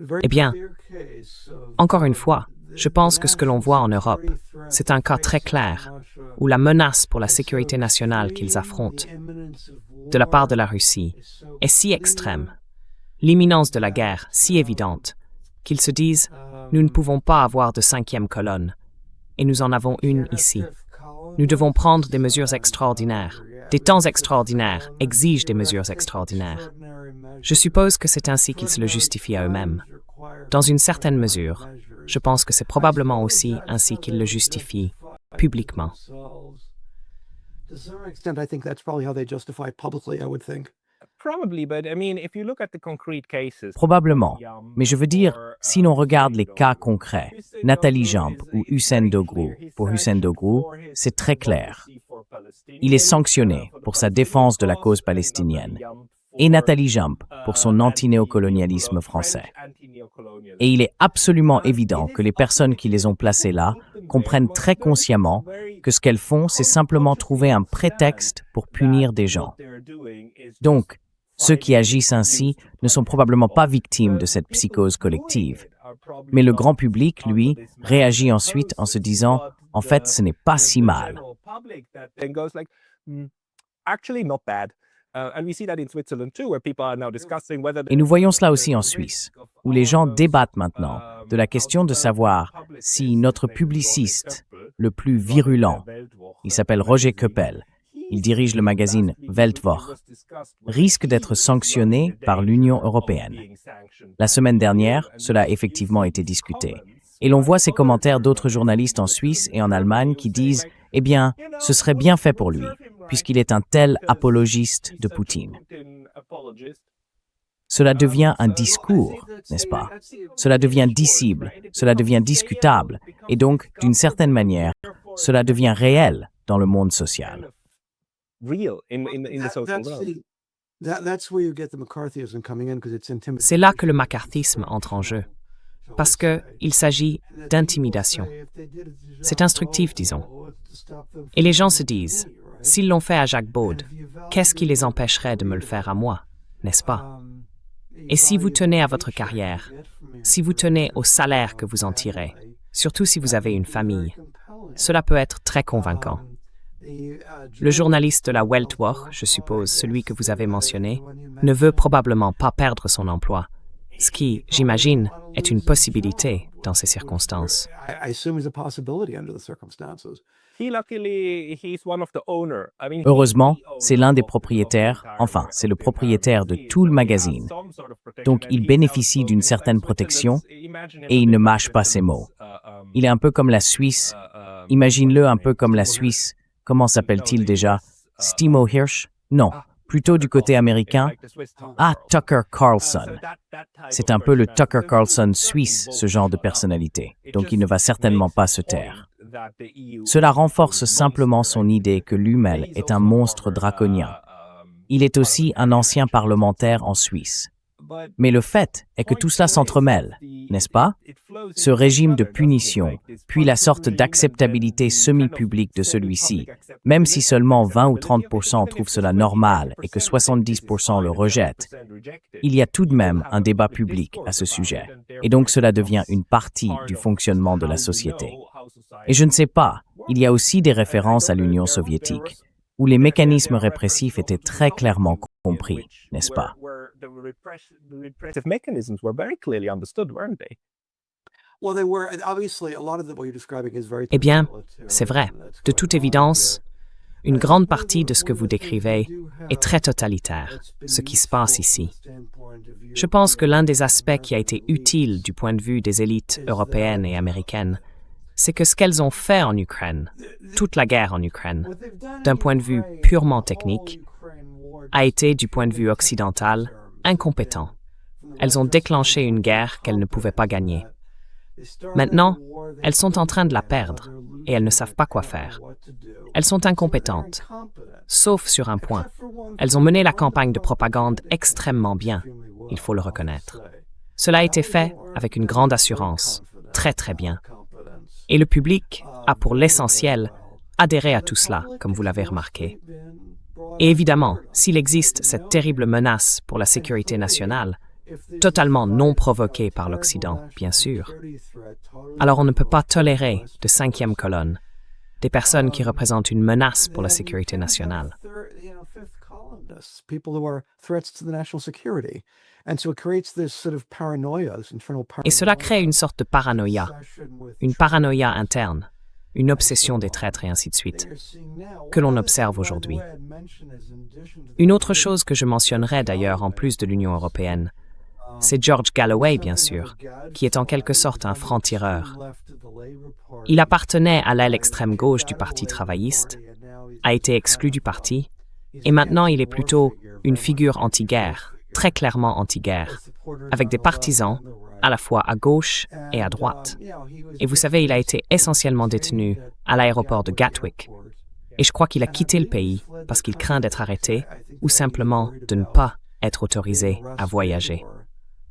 very Eh bien, clear case of, encore une fois, je pense que ce que l'on voit en Europe, c'est un cas très clair où la menace pour la sécurité nationale qu'ils affrontent de la part de la Russie est si extrême, l'imminence de la guerre si évidente, qu'ils se disent « Nous ne pouvons pas avoir de cinquième colonne, et nous en avons une ici. Nous devons prendre des mesures extraordinaires. Des temps extraordinaires exigent des mesures extraordinaires. » Je suppose que c'est ainsi qu'ils se le justifient à eux-mêmes. Dans une certaine mesure, je pense que c'est probablement aussi ainsi qu'ils le justifient publiquement. To some extent, I think that's probably how they justify it publicly, I would think. Probably, but I mean, if you look at the concrete cases, Probablement. Mais je veux dire, si l'on regarde les cas concrets, Nathalie Jamp ou Hussein Dogrou, pour Hussein Dogrou, c'est très clair. Il est sanctionné pour sa défense de la cause palestinienne, et Nathalie Jamp pour son anti-néocolonialisme français. Et il est absolument évident que les personnes qui les ont placés là comprennent très consciemment que ce qu'elles font, c'est simplement trouver un prétexte pour punir des gens. Donc, ceux qui agissent ainsi ne sont probablement pas victimes de cette psychose collective. Mais le grand public, lui, réagit ensuite en se disant « En fait, ce n'est pas si mal ». Et nous voyons cela aussi en Suisse, où les gens débattent maintenant de la question de savoir si notre publiciste le plus virulent, il s'appelle Roger Köppel, il dirige le magazine Weltwoche, risque d'être sanctionné par l'Union européenne. La semaine dernière, cela a effectivement été discuté. Et l'on voit ces commentaires d'autres journalistes en Suisse et en Allemagne qui disent « Eh bien, ce serait bien fait pour lui, puisqu'il est un tel apologiste de Poutine. » Cela devient un discours, n'est-ce pas? Cela devient dissible, cela devient discutable, et donc, d'une certaine manière, cela devient réel dans le monde social. C'est là que le macarthisme entre en jeu, parce qu'il s'agit d'intimidation. C'est instructif, disons. Et les gens se disent, s'ils l'ont fait à Jacques Baud, qu'est-ce qui les empêcherait de me le faire à moi, n'est-ce pas? Et si vous tenez à votre carrière, si vous tenez au salaire que vous en tirez, surtout si vous avez une famille, cela peut être très convaincant. Le journaliste de la Weltwoche, je suppose, celui que vous avez mentionné, ne veut probablement pas perdre son emploi, ce qui, j'imagine, est une possibilité dans ces circonstances. Heureusement, c'est l'un des propriétaires, enfin, c'est le propriétaire de tout le magazine. Donc, il bénéficie d'une certaine protection et il ne mâche pas ses mots. Il est un peu comme la Suisse. Imagine-le un peu comme la Suisse. Comment s'appelle-t-il déjà? Stimo Hirsch? Non, plutôt du côté américain. Ah, Tucker Carlson. C'est un peu le Tucker Carlson suisse, ce genre de personnalité. Donc, il ne va certainement pas se taire. Cela renforce simplement son idée que l'UML est un monstre draconien. Il est aussi un ancien parlementaire en Suisse. Mais le fait est que tout cela s'entremêle, n'est-ce pas? Ce régime de punition, puis la sorte d'acceptabilité semi-publique de celui-ci, même si seulement 20 ou 30% trouvent cela normal et que 70% le rejettent, il y a tout de même un débat public à ce sujet. Et donc cela devient une partie du fonctionnement de la société. Et je ne sais pas, il y a aussi des références à l'Union soviétique, où les mécanismes répressifs étaient très clairement compris, n'est-ce pas? Well, they were obviously a lot of what you're describing is very Eh bien, c'est vrai. De toute évidence, une grande partie de ce que vous décrivez est très totalitaire, ce qui se passe ici. Je pense que l'un des aspects qui a été utile du point de vue des élites européennes et américaines, c'est que ce qu'elles ont fait en Ukraine, toute la guerre en Ukraine, d'un point de vue purement technique, a été, du point de vue occidental, incompétent. Elles ont déclenché une guerre qu'elles ne pouvaient pas gagner. Maintenant, elles sont en train de la perdre et elles ne savent pas quoi faire. Elles sont incompétentes, sauf sur un point. Elles ont mené la campagne de propagande extrêmement bien, il faut le reconnaître. Cela a été fait avec une grande assurance, très très bien. Et le public a pour l'essentiel adhéré à tout cela, comme vous l'avez remarqué. Et évidemment, s'il existe cette terrible menace pour la sécurité nationale, totalement non provoquée par l'Occident, bien sûr, alors on ne peut pas tolérer de cinquième colonne, des personnes qui représentent une menace pour la sécurité nationale. Et cela crée une sorte de paranoïa, une paranoïa interne, une obsession des traîtres et ainsi de suite, que l'on observe aujourd'hui. Une autre chose que je mentionnerai d'ailleurs en plus de l'Union européenne, c'est George Galloway, bien sûr, qui est en quelque sorte un franc-tireur. Il appartenait à l'aile extrême gauche du Parti travailliste, a été exclu du parti, et maintenant il est plutôt une figure anti-guerre, très clairement anti-guerre, avec des partisans à la fois à gauche et à droite. Et vous savez, il a été essentiellement détenu à l'aéroport de Gatwick. Et je crois qu'il a quitté le pays parce qu'il craint d'être arrêté ou simplement de ne pas être autorisé à voyager.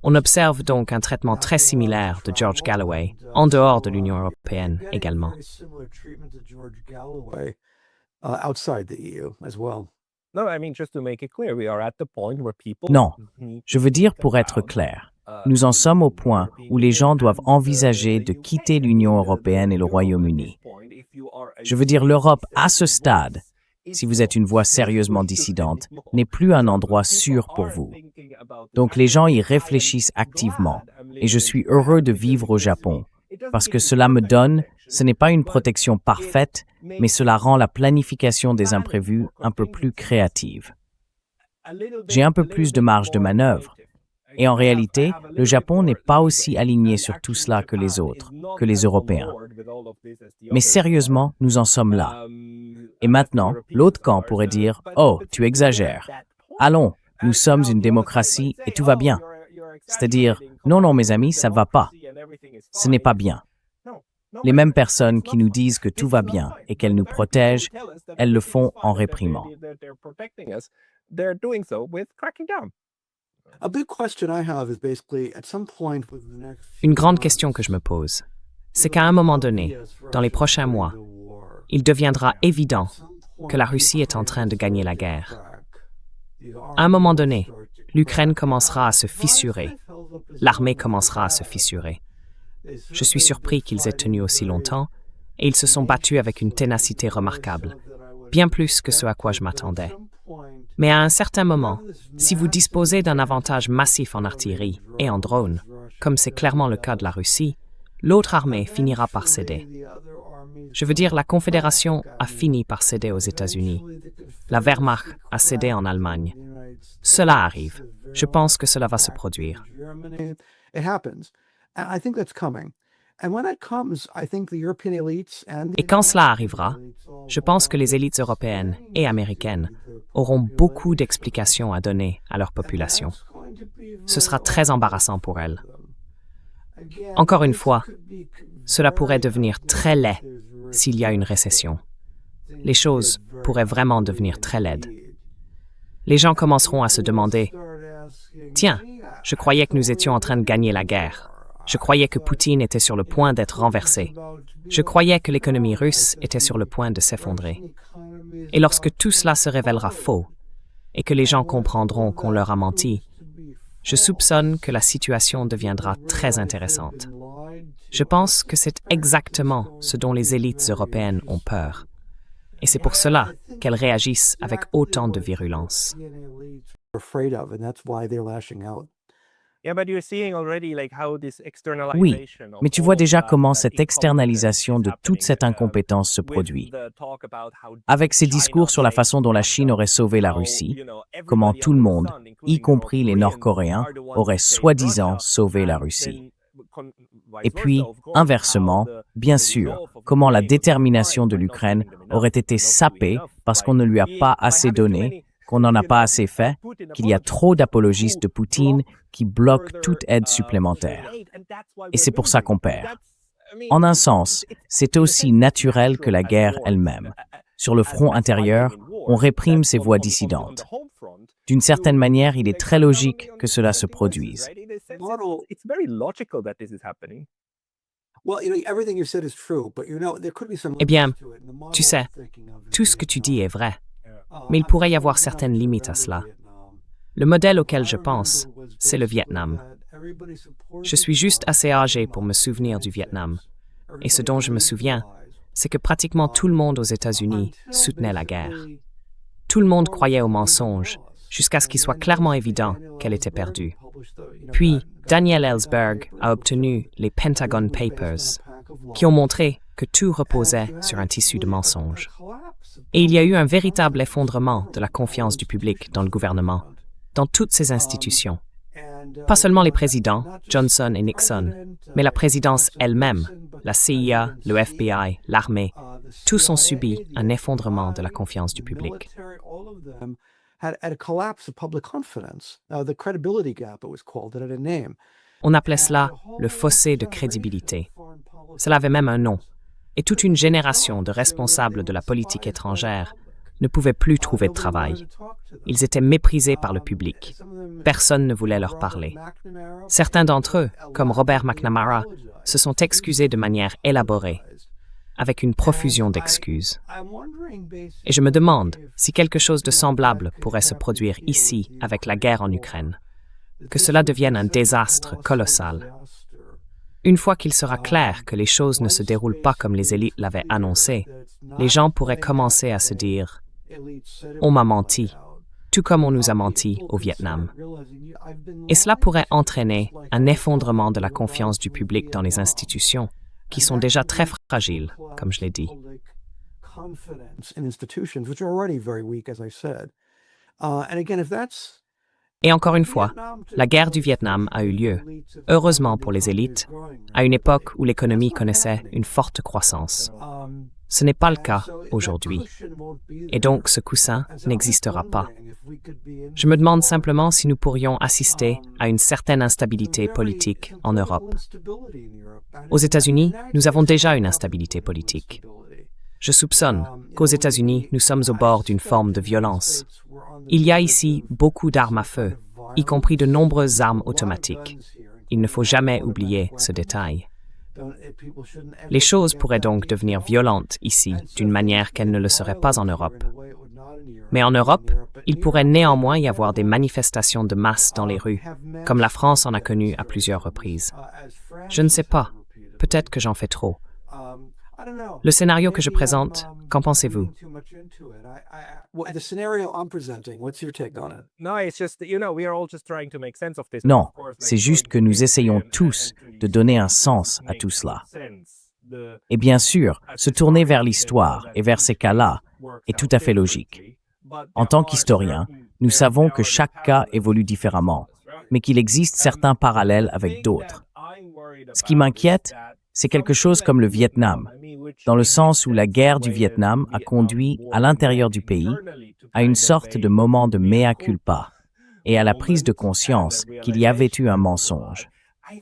On observe donc un traitement très similaire de George Galloway en dehors de l'Union européenne également. Non, je veux dire pour être clair, nous en sommes au point où les gens doivent envisager de quitter l'Union européenne et le Royaume-Uni. Je veux dire l'Europe à ce stade, si vous êtes une voix sérieusement dissidente, n'est plus un endroit sûr pour vous. Donc les gens y réfléchissent activement et je suis heureux de vivre au Japon parce que cela me donne, ce n'est pas une protection parfaite, mais cela rend la planification des imprévus un peu plus créative. J'ai un peu plus de marge de manœuvre. Et en réalité, le Japon n'est pas aussi aligné sur tout cela que les autres, que les Européens. Mais sérieusement, nous en sommes là. Et maintenant, l'autre camp pourrait dire « Oh, tu exagères. Allons, nous sommes une démocratie et tout va bien. » C'est-à-dire « Non, non, mes amis, ça ne va pas. Ce n'est pas bien. » Les mêmes personnes qui nous disent que tout va bien et qu'elles nous protègent, elles le font en réprimant. Une grande question que je me pose, c'est qu'à un moment donné, dans les prochains mois, il deviendra évident que la Russie est en train de gagner la guerre. À un moment donné, l'Ukraine commencera à se fissurer, l'armée commencera à se fissurer. Je suis surpris qu'ils aient tenu aussi longtemps et ils se sont battus avec une ténacité remarquable, bien plus que ce à quoi je m'attendais. Mais à un certain moment, si vous disposez d'un avantage massif en artillerie et en drones, comme c'est clairement le cas de la Russie, l'autre armée finira par céder. Je veux dire, la Confédération a fini par céder aux États-Unis. La Wehrmacht a cédé en Allemagne. Cela arrive. Je pense que cela va se produire. Et quand cela arrivera, je pense que les élites européennes et américaines auront beaucoup d'explications à donner à leur population. Ce sera très embarrassant pour elles. Encore une fois, cela pourrait devenir très laid s'il y a une récession. Les choses pourraient vraiment devenir très laides. Les gens commenceront à se demander « Tiens, je croyais que nous étions en train de gagner la guerre. Je croyais que Poutine était sur le point d'être renversé. Je croyais que l'économie russe était sur le point de s'effondrer. » Et lorsque tout cela se révélera faux et que les gens comprendront qu'on leur a menti, je soupçonne que la situation deviendra très intéressante. Je pense que c'est exactement ce dont les élites européennes ont peur. Et c'est pour cela qu'elles réagissent avec autant de virulence. Oui, mais tu vois déjà comment cette externalisation de toute cette incompétence se produit. Avec ces discours sur la façon dont la Chine aurait sauvé la Russie, comment tout le monde, y compris les Nord-Coréens, aurait soi-disant sauvé la Russie. Et puis, inversement, bien sûr, comment la détermination de l'Ukraine aurait été sapée parce qu'on ne lui a pas assez donné, qu'on n'en a pas assez fait, qu'il y a trop d'apologistes de Poutine qui bloquent toute aide supplémentaire. Et c'est pour ça qu'on perd. En un sens, c'est aussi naturel que la guerre elle-même. Sur le front intérieur, on réprime ces voix dissidentes. D'une certaine manière, il est très logique que cela se produise. Eh bien, tu sais, tout ce que tu dis est vrai, mais il pourrait y avoir certaines limites à cela. Le modèle auquel je pense, c'est le Vietnam. Je suis juste assez âgé pour me souvenir du Vietnam, et ce dont je me souviens, c'est que pratiquement tout le monde aux États-Unis soutenait la guerre. Tout le monde croyait au mensonge, jusqu'à ce qu'il soit clairement évident qu'elle était perdue. Puis, Daniel Ellsberg a obtenu les Pentagon Papers, qui ont montré que tout reposait sur un tissu de mensonges. Et il y a eu un véritable effondrement de la confiance du public dans le gouvernement, dans toutes ces institutions. Pas seulement les présidents, Johnson et Nixon, mais la présidence elle-même, la CIA, le FBI, l'armée, tous ont subi un effondrement de la confiance du public. On appelait cela le fossé de crédibilité. Cela avait même un nom. Et toute une génération de responsables de la politique étrangère ne pouvaient plus trouver de travail. Ils étaient méprisés par le public. Personne ne voulait leur parler. Certains d'entre eux, comme Robert McNamara, se sont excusés de manière élaborée, avec une profusion d'excuses. Et je me demande si quelque chose de semblable pourrait se produire ici avec la guerre en Ukraine, que cela devienne un désastre colossal. Une fois qu'il sera clair que les choses ne se déroulent pas comme les élites l'avaient annoncé, les gens pourraient commencer à se dire « On m'a menti », tout comme on nous a menti au Vietnam. Et cela pourrait entraîner un effondrement de la confiance du public dans les institutions, qui sont déjà très fragiles, comme je l'ai dit. Et encore une fois, la guerre du Vietnam a eu lieu, heureusement pour les élites, à une époque où l'économie connaissait une forte croissance. Ce n'est pas le cas aujourd'hui, et donc ce coussin n'existera pas. Je me demande simplement si nous pourrions assister à une certaine instabilité politique en Europe. Aux États-Unis, nous avons déjà une instabilité politique. Je soupçonne qu'aux États-Unis, nous sommes au bord d'une forme de violence. Il y a ici beaucoup d'armes à feu, y compris de nombreuses armes automatiques. Il ne faut jamais oublier ce détail. Les choses pourraient donc devenir violentes ici d'une manière qu'elles ne le seraient pas en Europe. Mais en Europe, il pourrait néanmoins y avoir des manifestations de masse dans les rues, comme la France en a connu à plusieurs reprises. Je ne sais pas, peut-être que j'en fais trop. Le scénario que je présente, qu'en pensez-vous? Non, c'est juste que nous essayons tous de donner un sens à tout cela. Et bien sûr, se tourner vers l'histoire et vers ces cas-là est tout à fait logique. En tant qu'historien, nous savons que chaque cas évolue différemment, mais qu'il existe certains parallèles avec d'autres. Ce qui m'inquiète, c'est quelque chose comme le Vietnam, dans le sens où la guerre du Vietnam a conduit à l'intérieur du pays à une sorte de moment de mea culpa et à la prise de conscience qu'il y avait eu un mensonge.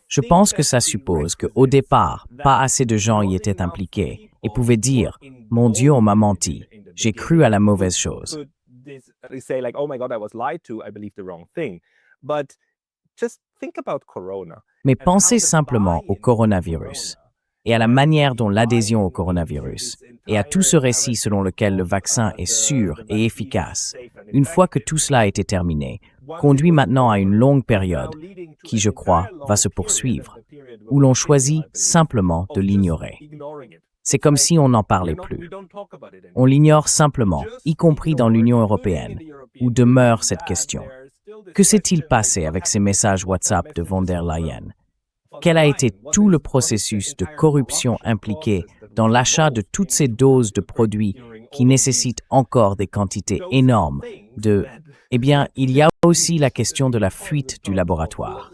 Je pense que ça suppose qu'au départ, pas assez de gens y étaient impliqués et pouvaient dire « Mon Dieu, on m'a menti, j'ai cru à la mauvaise chose ». Mais pensez simplement au coronavirus et à la manière dont l'adhésion au coronavirus et à tout ce récit selon lequel le vaccin est sûr et efficace, une fois que tout cela a été terminé, conduit maintenant à une longue période qui, je crois, va se poursuivre, où l'on choisit simplement de l'ignorer. C'est comme si on n'en parlait plus. On l'ignore simplement, y compris dans l'Union européenne, où demeure cette question. Que s'est-il passé avec ces messages WhatsApp de von der Leyen? Quel a été tout le processus de corruption impliqué dans l'achat de toutes ces doses de produits qui nécessitent encore des quantités énormes de... Eh bien, il y a aussi la question de la fuite du laboratoire.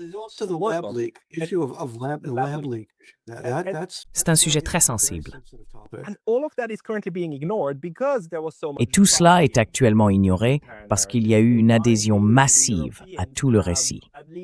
C'est un sujet très sensible. Et tout cela est actuellement ignoré parce qu'il y a eu une adhésion massive à tout le récit.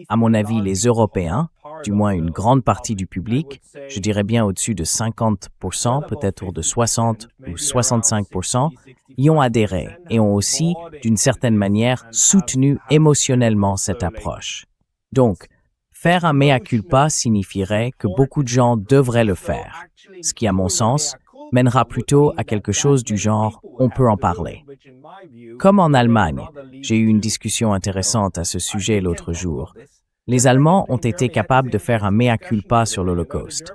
À mon avis, les Européens, du moins une grande partie du public, je dirais bien au-dessus de 50%, peut-être autour de 60 ou 65%, y ont adhéré et ont aussi, d'une certaine manière, soutenu émotionnellement cette approche. Donc, faire un mea culpa signifierait que beaucoup de gens devraient le faire, ce qui, à mon sens, mènera plutôt à quelque chose du genre « on peut en parler ». Comme en Allemagne, j'ai eu une discussion intéressante à ce sujet l'autre jour. Les Allemands ont été capables de faire un mea culpa sur l'Holocauste.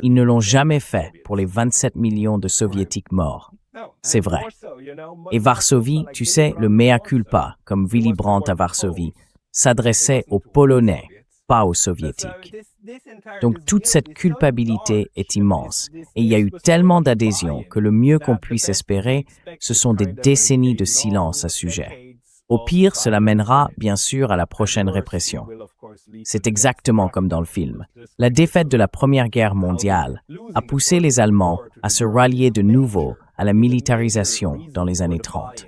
Ils ne l'ont jamais fait pour les 27 millions de Soviétiques morts. C'est vrai. Et Varsovie, tu sais, le mea culpa, comme Willy Brandt à Varsovie, s'adressait aux Polonais, pas aux Soviétiques. Donc toute cette culpabilité est immense, et il y a eu tellement d'adhésions que le mieux qu'on puisse espérer, ce sont des décennies de silence à ce sujet. Au pire, cela mènera, bien sûr, à la prochaine répression. C'est exactement comme dans le film. La défaite de la Première Guerre mondiale a poussé les Allemands à se rallier de nouveau à la militarisation dans les années 30.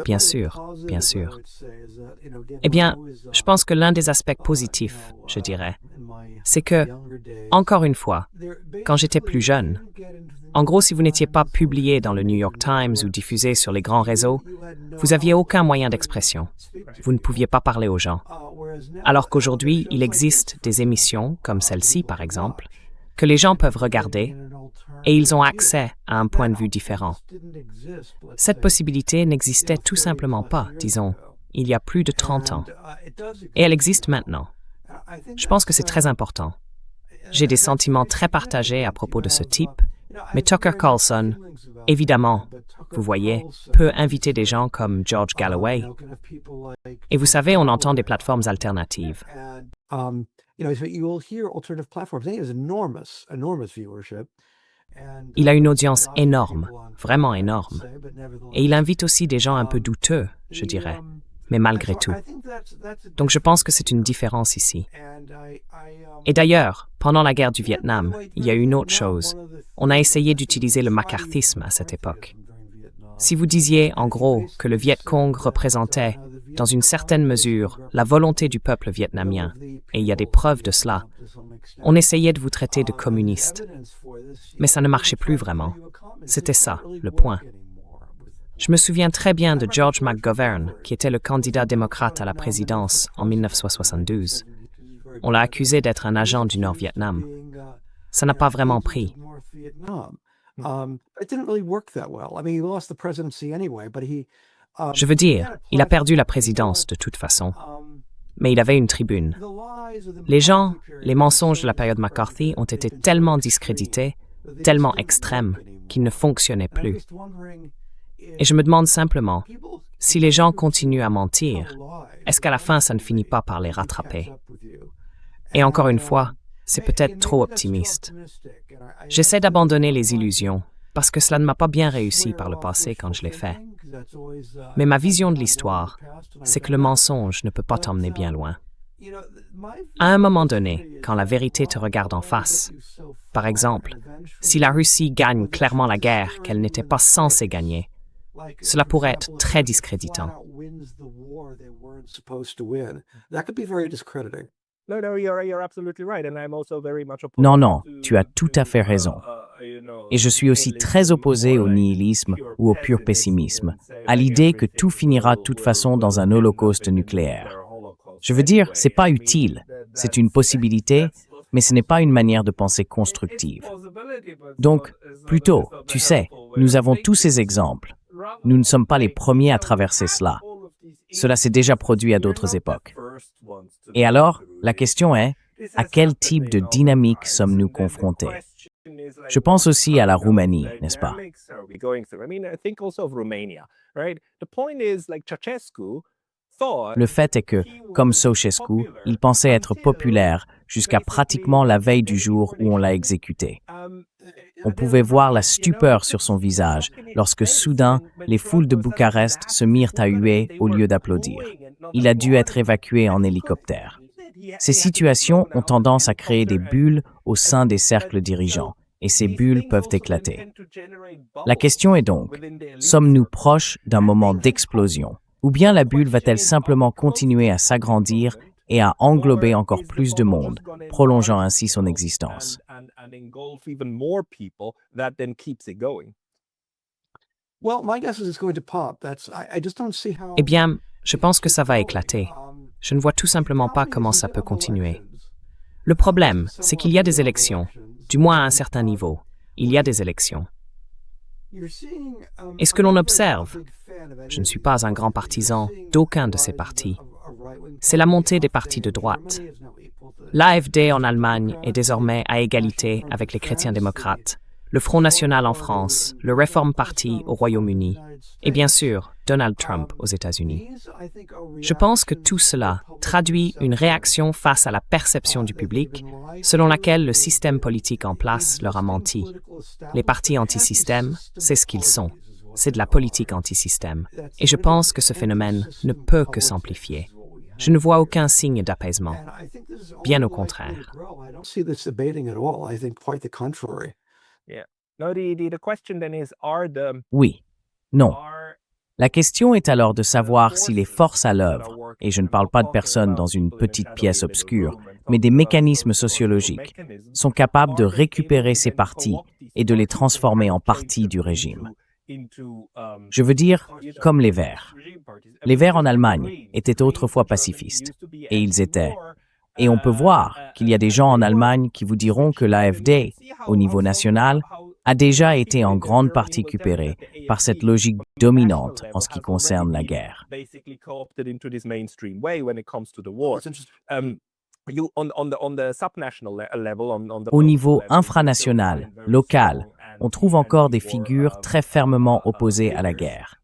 Bien sûr, bien sûr. Eh bien, je pense que l'un des aspects positifs, je dirais, c'est que, encore une fois, quand j'étais plus jeune, en gros, si vous n'étiez pas publié dans le New York Times ou diffusé sur les grands réseaux, vous n'aviez aucun moyen d'expression. Vous ne pouviez pas parler aux gens. Alors qu'aujourd'hui, il existe des émissions, comme celle-ci par exemple, que les gens peuvent regarder et ils ont accès à un point de vue différent. Cette possibilité n'existait tout simplement pas, disons, il y a plus de 30 ans. Et elle existe maintenant. Je pense que c'est très important. J'ai des sentiments très partagés à propos de ce type, mais Tucker Carlson, évidemment, vous voyez, peut inviter des gens comme George Galloway. Et vous savez, on entend des plateformes alternatives. Il a une audience énorme, vraiment énorme. Et il invite aussi des gens un peu douteux, je dirais, mais malgré tout. Donc je pense que c'est une différence ici. Et d'ailleurs, pendant la guerre du Vietnam, il y a eu une autre chose. On a essayé d'utiliser le macarthisme à cette époque. Si vous disiez, en gros, que le Viet Cong représentait, dans une certaine mesure, la volonté du peuple vietnamien, et il y a des preuves de cela, on essayait de vous traiter de communiste. Mais ça ne marchait plus vraiment. C'était ça, le point. Je me souviens très bien de George McGovern, qui était le candidat démocrate à la présidence en 1972. On l'a accusé d'être un agent du Nord-Vietnam. Ça n'a pas vraiment pris. Je veux dire, il a perdu la présidence de toute façon, mais il avait une tribune. Les gens, les mensonges de la période McCarthy ont été tellement discrédités, tellement extrêmes, qu'ils ne fonctionnaient plus. Et je me demande simplement, si les gens continuent à mentir, est-ce qu'à la fin ça ne finit pas par les rattraper? Et encore une fois, c'est peut-être trop optimiste. J'essaie d'abandonner les illusions, parce que cela ne m'a pas bien réussi par le passé quand je l'ai fait. Mais ma vision de l'histoire, c'est que le mensonge ne peut pas t'emmener bien loin. À un moment donné, quand la vérité te regarde en face, par exemple, si la Russie gagne clairement la guerre qu'elle n'était pas censée gagner, cela pourrait être très discréditant. Non, non, tu as tout à fait raison. Et je suis aussi très opposé au nihilisme ou au pur pessimisme, à l'idée que tout finira de toute façon dans un holocauste nucléaire. Je veux dire, c'est pas utile, c'est une possibilité, mais ce n'est pas une manière de penser constructive. Donc, plutôt, tu sais, nous avons tous ces exemples. Nous ne sommes pas les premiers à traverser cela. Cela s'est déjà produit à d'autres époques. Et alors, la question est, À quel type de dynamique sommes-nous confrontés? Je pense aussi à la Roumanie, n'est-ce pas? Le fait est que, comme Ceausescu, il pensait être populaire jusqu'à pratiquement la veille du jour où on l'a exécuté. On pouvait voir la stupeur sur son visage lorsque soudain, les foules de Bucarest se mirent à huer au lieu d'applaudir. Il a dû être évacué en hélicoptère. Ces situations ont tendance à créer des bulles au sein des cercles dirigeants, et ces bulles peuvent éclater. La question est donc, sommes-nous proches d'un moment d'explosion? Ou bien la bulle va-t-elle simplement continuer à s'agrandir et à englober encore plus de monde, prolongeant ainsi son existence? Eh bien, je pense que ça va éclater. Je ne vois tout simplement pas comment ça peut continuer. Le problème, c'est qu'il y a des élections, du moins à un certain niveau. Il y a des élections. Et ce que l'on observe, je ne suis pas un grand partisan d'aucun de ces partis, c'est la montée des partis de droite. L'AfD en Allemagne est désormais à égalité avec les chrétiens démocrates, le Front National en France, le Reform Party au Royaume-Uni, et bien sûr, Donald Trump aux États-Unis. Je pense que tout cela traduit une réaction face à la perception du public, selon laquelle le système politique en place leur a menti. Les partis anti-système, c'est ce qu'ils sont. C'est de la politique anti-système. Et je pense que ce phénomène ne peut que s'amplifier. Je ne vois aucun signe d'apaisement. Bien au contraire. Oui. Non. La question est alors de savoir si les forces à l'œuvre, et je ne parle pas de personnes dans une petite pièce obscure, mais des mécanismes sociologiques, sont capables de récupérer ces partis et de les transformer en partis du régime. Je veux dire, comme les Verts. Les Verts en Allemagne étaient autrefois pacifistes, et ils étaient. Et on peut voir qu'il y a des gens en Allemagne qui vous diront que l'AfD, au niveau national, a déjà été en grande partie récupérée par cette logique dominante en ce qui concerne la guerre. Au niveau infranational, local, on trouve encore des figures très fermement opposées à la guerre.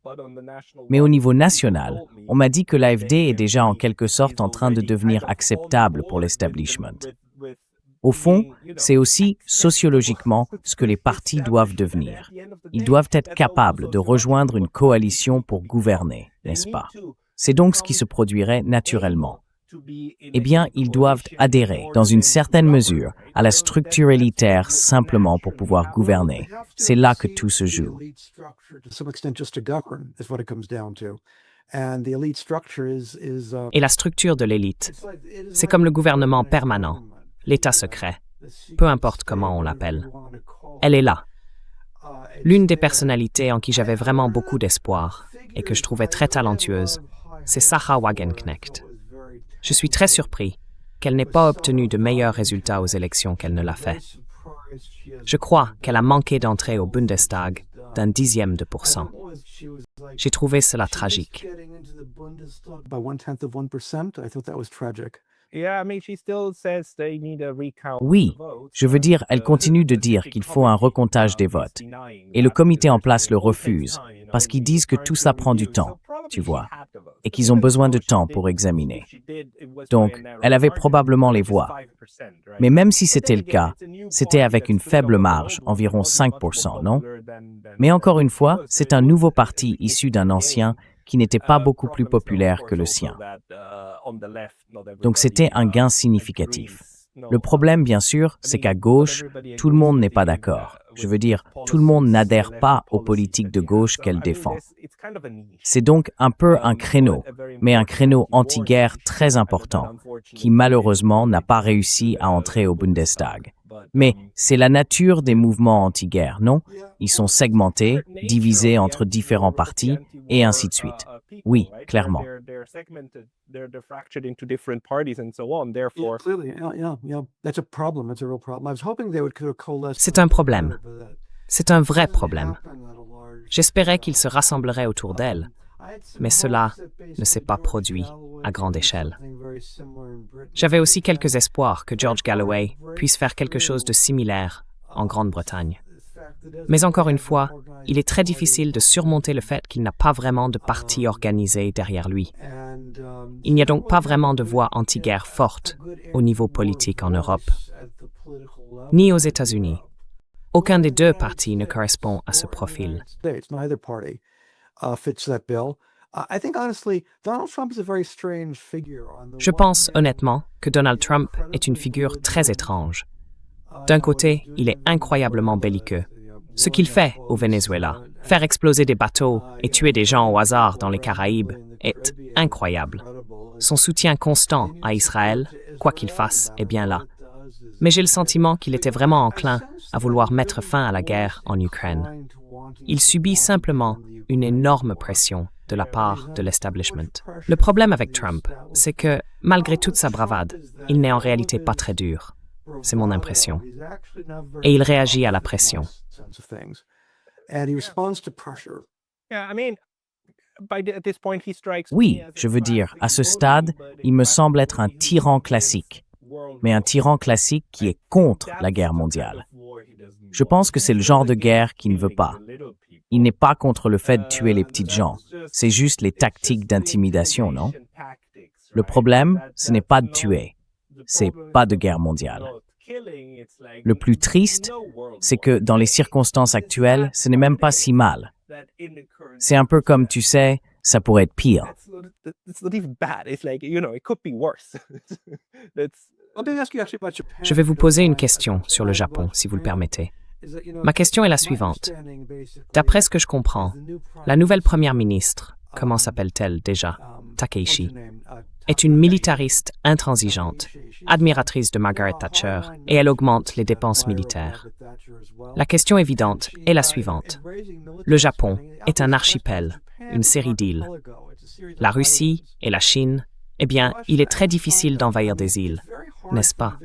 Mais au niveau national, on m'a dit que l'AfD est déjà en quelque sorte en train de devenir acceptable pour l'establishment. Au fond, c'est aussi sociologiquement ce que les partis doivent devenir. Ils doivent être capables de rejoindre une coalition pour gouverner, n'est-ce pas? C'est donc ce qui se produirait naturellement. Eh bien, ils doivent adhérer, dans une certaine mesure, à la structure élitaire simplement pour pouvoir gouverner. C'est là que tout se joue. Et la structure de l'élite, c'est comme le gouvernement permanent, l'État secret, peu importe comment on l'appelle. Elle est là. L'une des personnalités en qui j'avais vraiment beaucoup d'espoir et que je trouvais très talentueuse, c'est Sarah Wagenknecht. Je suis très surpris qu'elle n'ait pas obtenu de meilleurs résultats aux élections qu'elle ne l'a fait. Je crois qu'elle a manqué d'entrer au Bundestag d'un 10%. J'ai trouvé cela tragique. Oui, je veux dire, elle continue de dire qu'il faut un recomptage des votes. Et le comité en place le refuse, parce qu'ils disent que tout ça prend du temps, tu vois, et qu'ils ont besoin de temps pour examiner. Donc, elle avait probablement les voix. Mais même si c'était le cas, c'était avec une faible marge, environ 5%, non? Mais encore une fois, c'est un nouveau parti issu d'un ancien qui n'était pas beaucoup plus populaire que le sien. Donc c'était un gain significatif. Le problème, bien sûr, c'est qu'à gauche, tout le monde n'est pas d'accord. Je veux dire, tout le monde n'adhère pas aux politiques de gauche qu'elle défend. C'est donc un peu un créneau, mais un créneau anti-guerre très important, qui malheureusement n'a pas réussi à entrer au Bundestag. Mais c'est la nature des mouvements anti-guerre, non? Ils sont segmentés, divisés entre différents partis, et ainsi de suite. Oui, clairement. C'est un problème. C'est un vrai problème. J'espérais qu'ils se rassembleraient autour d'elle, mais cela ne s'est pas produit à grande échelle. J'avais aussi quelques espoirs que George Galloway puisse faire quelque chose de similaire en Grande-Bretagne. Mais encore une fois, il est très difficile de surmonter le fait qu'il n'a pas vraiment de parti organisé derrière lui. Il n'y a donc pas vraiment de voix anti-guerre forte au niveau politique en Europe, ni aux États-Unis. Aucun des deux partis ne correspond à ce profil. Je pense honnêtement que Donald Trump est une figure très étrange. D'un côté, il est incroyablement belliqueux. Ce qu'il fait au Venezuela, faire exploser des bateaux et tuer des gens au hasard dans les Caraïbes, est incroyable. Son soutien constant à Israël, quoi qu'il fasse, est bien là. Mais j'ai le sentiment qu'il était vraiment enclin à vouloir mettre fin à la guerre en Ukraine. Il subit simplement une énorme pression de la part de l'establishment. Le problème avec Trump, c'est que, malgré toute sa bravade, il n'est en réalité pas très dur. C'est mon impression. Et il réagit à la pression. Oui, je veux dire, à ce stade, il me semble être un tyran classique, mais un tyran classique qui est contre la guerre mondiale. Je pense que c'est le genre de guerre qu'il ne veut pas. Il n'est pas contre le fait de tuer les petites gens, c'est juste les tactiques d'intimidation, non? Le problème, ce n'est pas de tuer, c'est pas de guerre mondiale. Le plus triste, c'est que dans les circonstances actuelles, ce n'est même pas si mal. C'est un peu comme, tu sais, ça pourrait être pire. Je vais vous poser une question sur le Japon, si vous le permettez. Ma question est la suivante. D'après ce que je comprends, la nouvelle première ministre, comment s'appelle-t-elle déjà, Takeishi, est une militariste intransigeante, admiratrice de Margaret Thatcher, et elle augmente les dépenses militaires. La question évidente est la suivante. Le Japon est un archipel, une série d'îles. La Russie et la Chine, eh bien, il est très difficile d'envahir des îles, n'est-ce pas?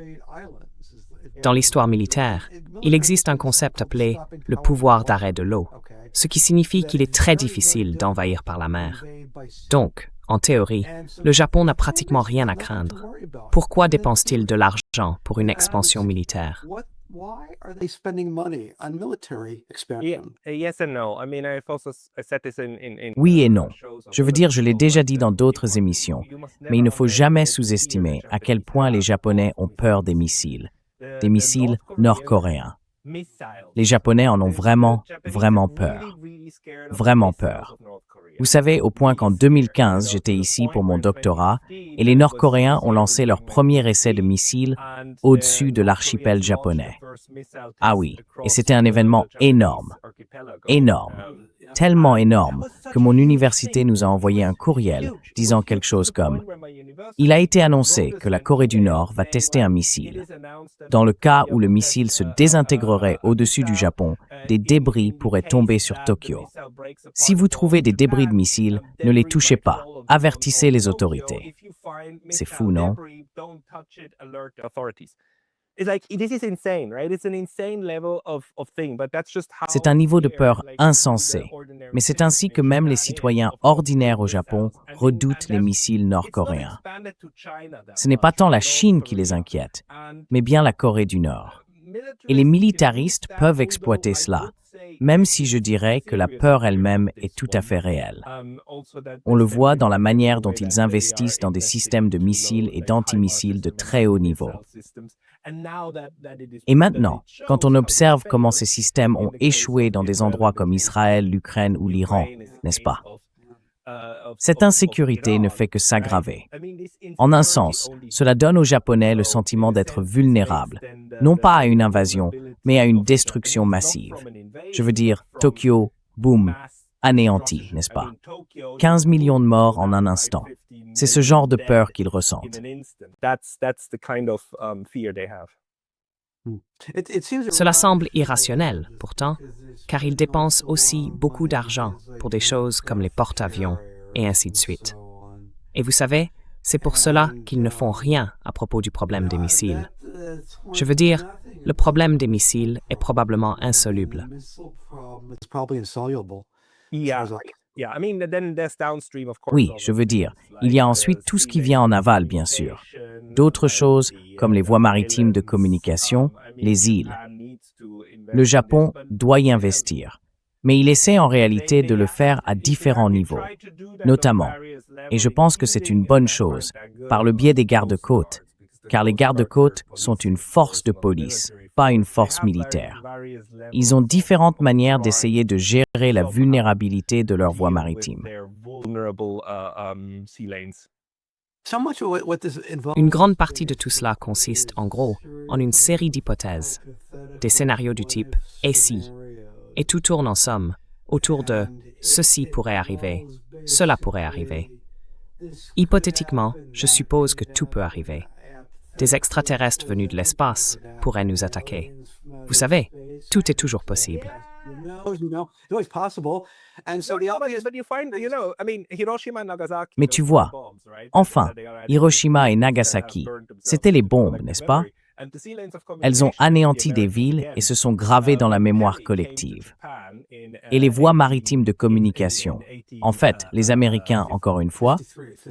Dans l'histoire militaire, il existe un concept appelé le pouvoir d'arrêt de l'eau, ce qui signifie qu'il est très difficile d'envahir par la mer. Donc, en théorie, le Japon n'a pratiquement rien à craindre. Pourquoi dépense-t-il de l'argent pour une expansion militaire? Oui et non. Je veux dire, je l'ai déjà dit dans d'autres émissions, mais il ne faut jamais sous-estimer à quel point les Japonais ont peur des missiles nord-coréens. Les Japonais en ont vraiment, vraiment peur. Vraiment peur. Vous savez, au point qu'en 2015, j'étais ici pour mon doctorat et les Nord-Coréens ont lancé leur premier essai de missile au-dessus de l'archipel japonais. Ah oui, et c'était un événement énorme. Énorme. Tellement énorme que mon université nous a envoyé un courriel disant quelque chose comme « Il a été annoncé que la Corée du Nord va tester un missile. Dans le cas où le missile se désintégrerait au-dessus du Japon, des débris pourraient tomber sur Tokyo. Si vous trouvez des débris de missiles, ne les touchez pas. Avertissez les autorités. » C'est fou, non? C'est un niveau de peur insensé, mais c'est ainsi que même les citoyens ordinaires au Japon redoutent les missiles nord-coréens. Ce n'est pas tant la Chine qui les inquiète, mais bien la Corée du Nord. Et les militaristes peuvent exploiter cela, même si je dirais que la peur elle-même est tout à fait réelle. On le voit dans la manière dont ils investissent dans des systèmes de missiles et d'antimissiles de très haut niveau. Et maintenant, quand on observe comment ces systèmes ont échoué dans des endroits comme Israël, l'Ukraine ou l'Iran, n'est-ce pas? Cette insécurité ne fait que s'aggraver. En un sens, cela donne aux Japonais le sentiment d'être vulnérables, non pas à une invasion, mais à une destruction massive. Je veux dire, Tokyo, boum, anéanti, n'est-ce pas? 15 millions de morts en un instant. C'est ce genre de peur qu'ils ressentent. Cela semble irrationnel, pourtant, car ils dépensent aussi beaucoup d'argent pour des choses comme les porte-avions et ainsi de suite. Et vous savez, c'est pour cela qu'ils ne font rien à propos du problème des missiles. Je veux dire, le problème des missiles est probablement insoluble. Oui, je veux dire, il y a ensuite tout ce qui vient en aval, bien sûr. D'autres choses, comme les voies maritimes de communication, les îles. Le Japon doit y investir. Mais il essaie en réalité de le faire à différents niveaux, notamment, et je pense que c'est une bonne chose, par le biais des gardes-côtes, car les gardes-côtes sont une force de police, pas une force militaire. Ils ont différentes manières d'essayer de gérer la vulnérabilité de leurs voies maritimes. Une grande partie de tout cela consiste, en gros, en une série d'hypothèses, des scénarios du type « et si ?» et tout tourne en somme autour de « ceci pourrait arriver »,« cela pourrait arriver ». Hypothétiquement, je suppose que tout peut arriver. Des extraterrestres venus de l'espace pourraient nous attaquer. Vous savez, tout est toujours possible. Mais tu vois, enfin, Hiroshima et Nagasaki, c'était les bombes, n'est-ce pas? Elles ont anéanti des villes et se sont gravées dans la mémoire collective. Et les voies maritimes de communication. En fait, les Américains, encore une fois,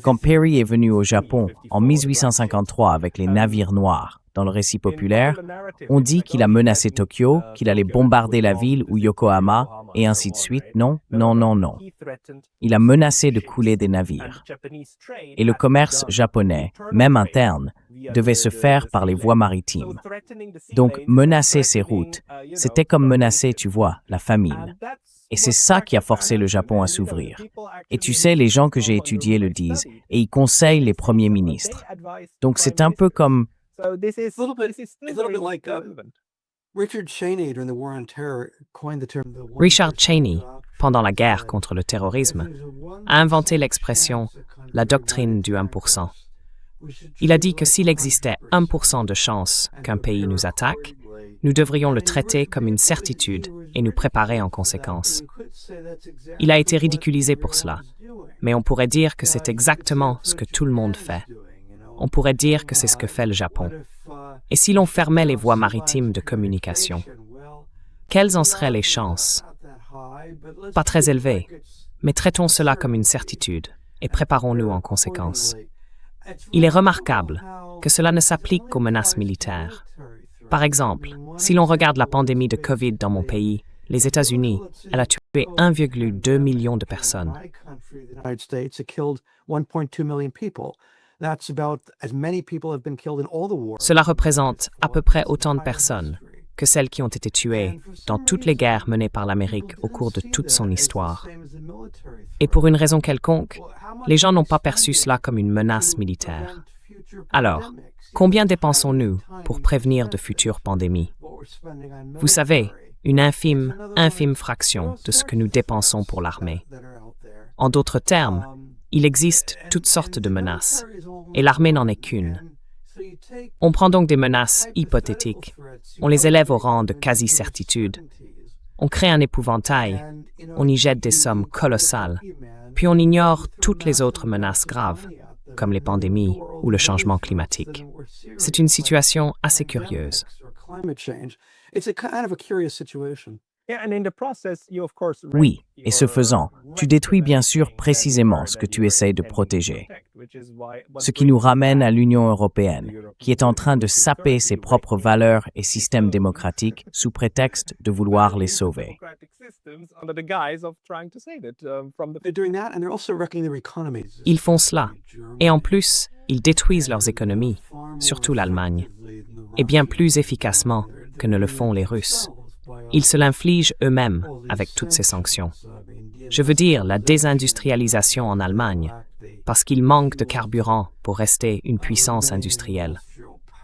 quand Perry est venu au Japon en 1853 avec les navires noirs, dans le récit populaire, on dit qu'il a menacé Tokyo, qu'il allait bombarder la ville ou Yokohama, et ainsi de suite. Non, non, non, non. Il a menacé de couler des navires. Et le commerce japonais, même interne, devait se faire par les voies maritimes. Donc, menacer ces routes, c'était comme menacer, tu vois, la famine. Et c'est ça qui a forcé le Japon à s'ouvrir. Et tu sais, les gens que j'ai étudiés le disent, et ils conseillent les premiers ministres. Donc, c'est un peu comme... Richard Cheney, pendant la guerre contre le terrorisme, a inventé l'expression « la doctrine du 1%. Il a dit que s'il existait 1% de chance qu'un pays nous attaque, nous devrions le traiter comme une certitude et nous préparer en conséquence. Il a été ridiculisé pour cela, mais on pourrait dire que c'est exactement ce que tout le monde fait. On pourrait dire que c'est ce que fait le Japon. Et si l'on fermait les voies maritimes de communication, quelles en seraient les chances? Pas très élevées, mais traitons cela comme une certitude et préparons-nous en conséquence. Il est remarquable que cela ne s'applique qu'aux menaces militaires. Par exemple, si l'on regarde la pandémie de COVID dans mon pays, les États-Unis, elle a tué 1,2 million de personnes. Cela représente à peu près autant de personnes que celles qui ont été tuées dans toutes les guerres menées par l'Amérique au cours de toute son histoire. Et pour une raison quelconque, les gens n'ont pas perçu cela comme une menace militaire. Alors, combien dépensons-nous pour prévenir de futures pandémies? Vous savez, une infime fraction de ce que nous dépensons pour l'armée. En d'autres termes, il existe toutes sortes de menaces, et l'armée n'en est qu'une. On prend donc des menaces hypothétiques, on les élève au rang de quasi-certitude, on crée un épouvantail, on y jette des sommes colossales, puis on ignore toutes les autres menaces graves, comme les pandémies ou le changement climatique. C'est une situation assez curieuse. Oui, et ce faisant, tu détruis bien sûr précisément ce que tu essayes de protéger. Ce qui nous ramène à l'Union européenne, qui est en train de saper ses propres valeurs et systèmes démocratiques sous prétexte de vouloir les sauver. Ils font cela, et en plus, ils détruisent leurs économies, surtout l'Allemagne, et bien plus efficacement que ne le font les Russes. Ils se l'infligent eux-mêmes avec toutes ces sanctions. Je veux dire la désindustrialisation en Allemagne, parce qu'il manque de carburant pour rester une puissance industrielle.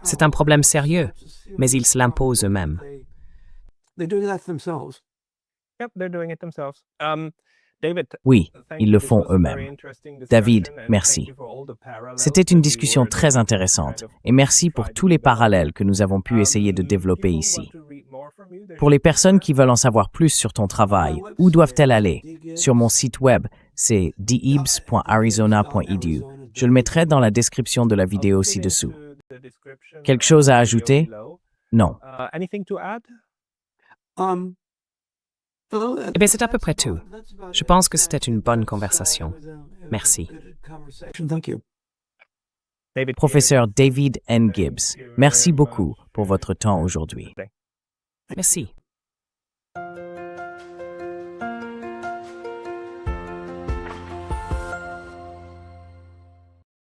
C'est un problème sérieux, mais ils se l'imposent eux-mêmes. Oui, ils le font eux-mêmes. David, merci. C'était une discussion très intéressante et merci pour tous les parallèles que nous avons pu essayer de développer ici. Pour les personnes qui veulent en savoir plus sur ton travail, où doivent-elles aller? Sur mon site web, c'est deebs.arizona.edu. Je le mettrai dans la description de la vidéo ci-dessous. Quelque chose à ajouter? Non. Eh bien, c'est à peu près tout. Je pense que c'était une bonne conversation. Merci. Thank you. Professeur David N. Gibbs, merci beaucoup pour votre temps aujourd'hui. Merci.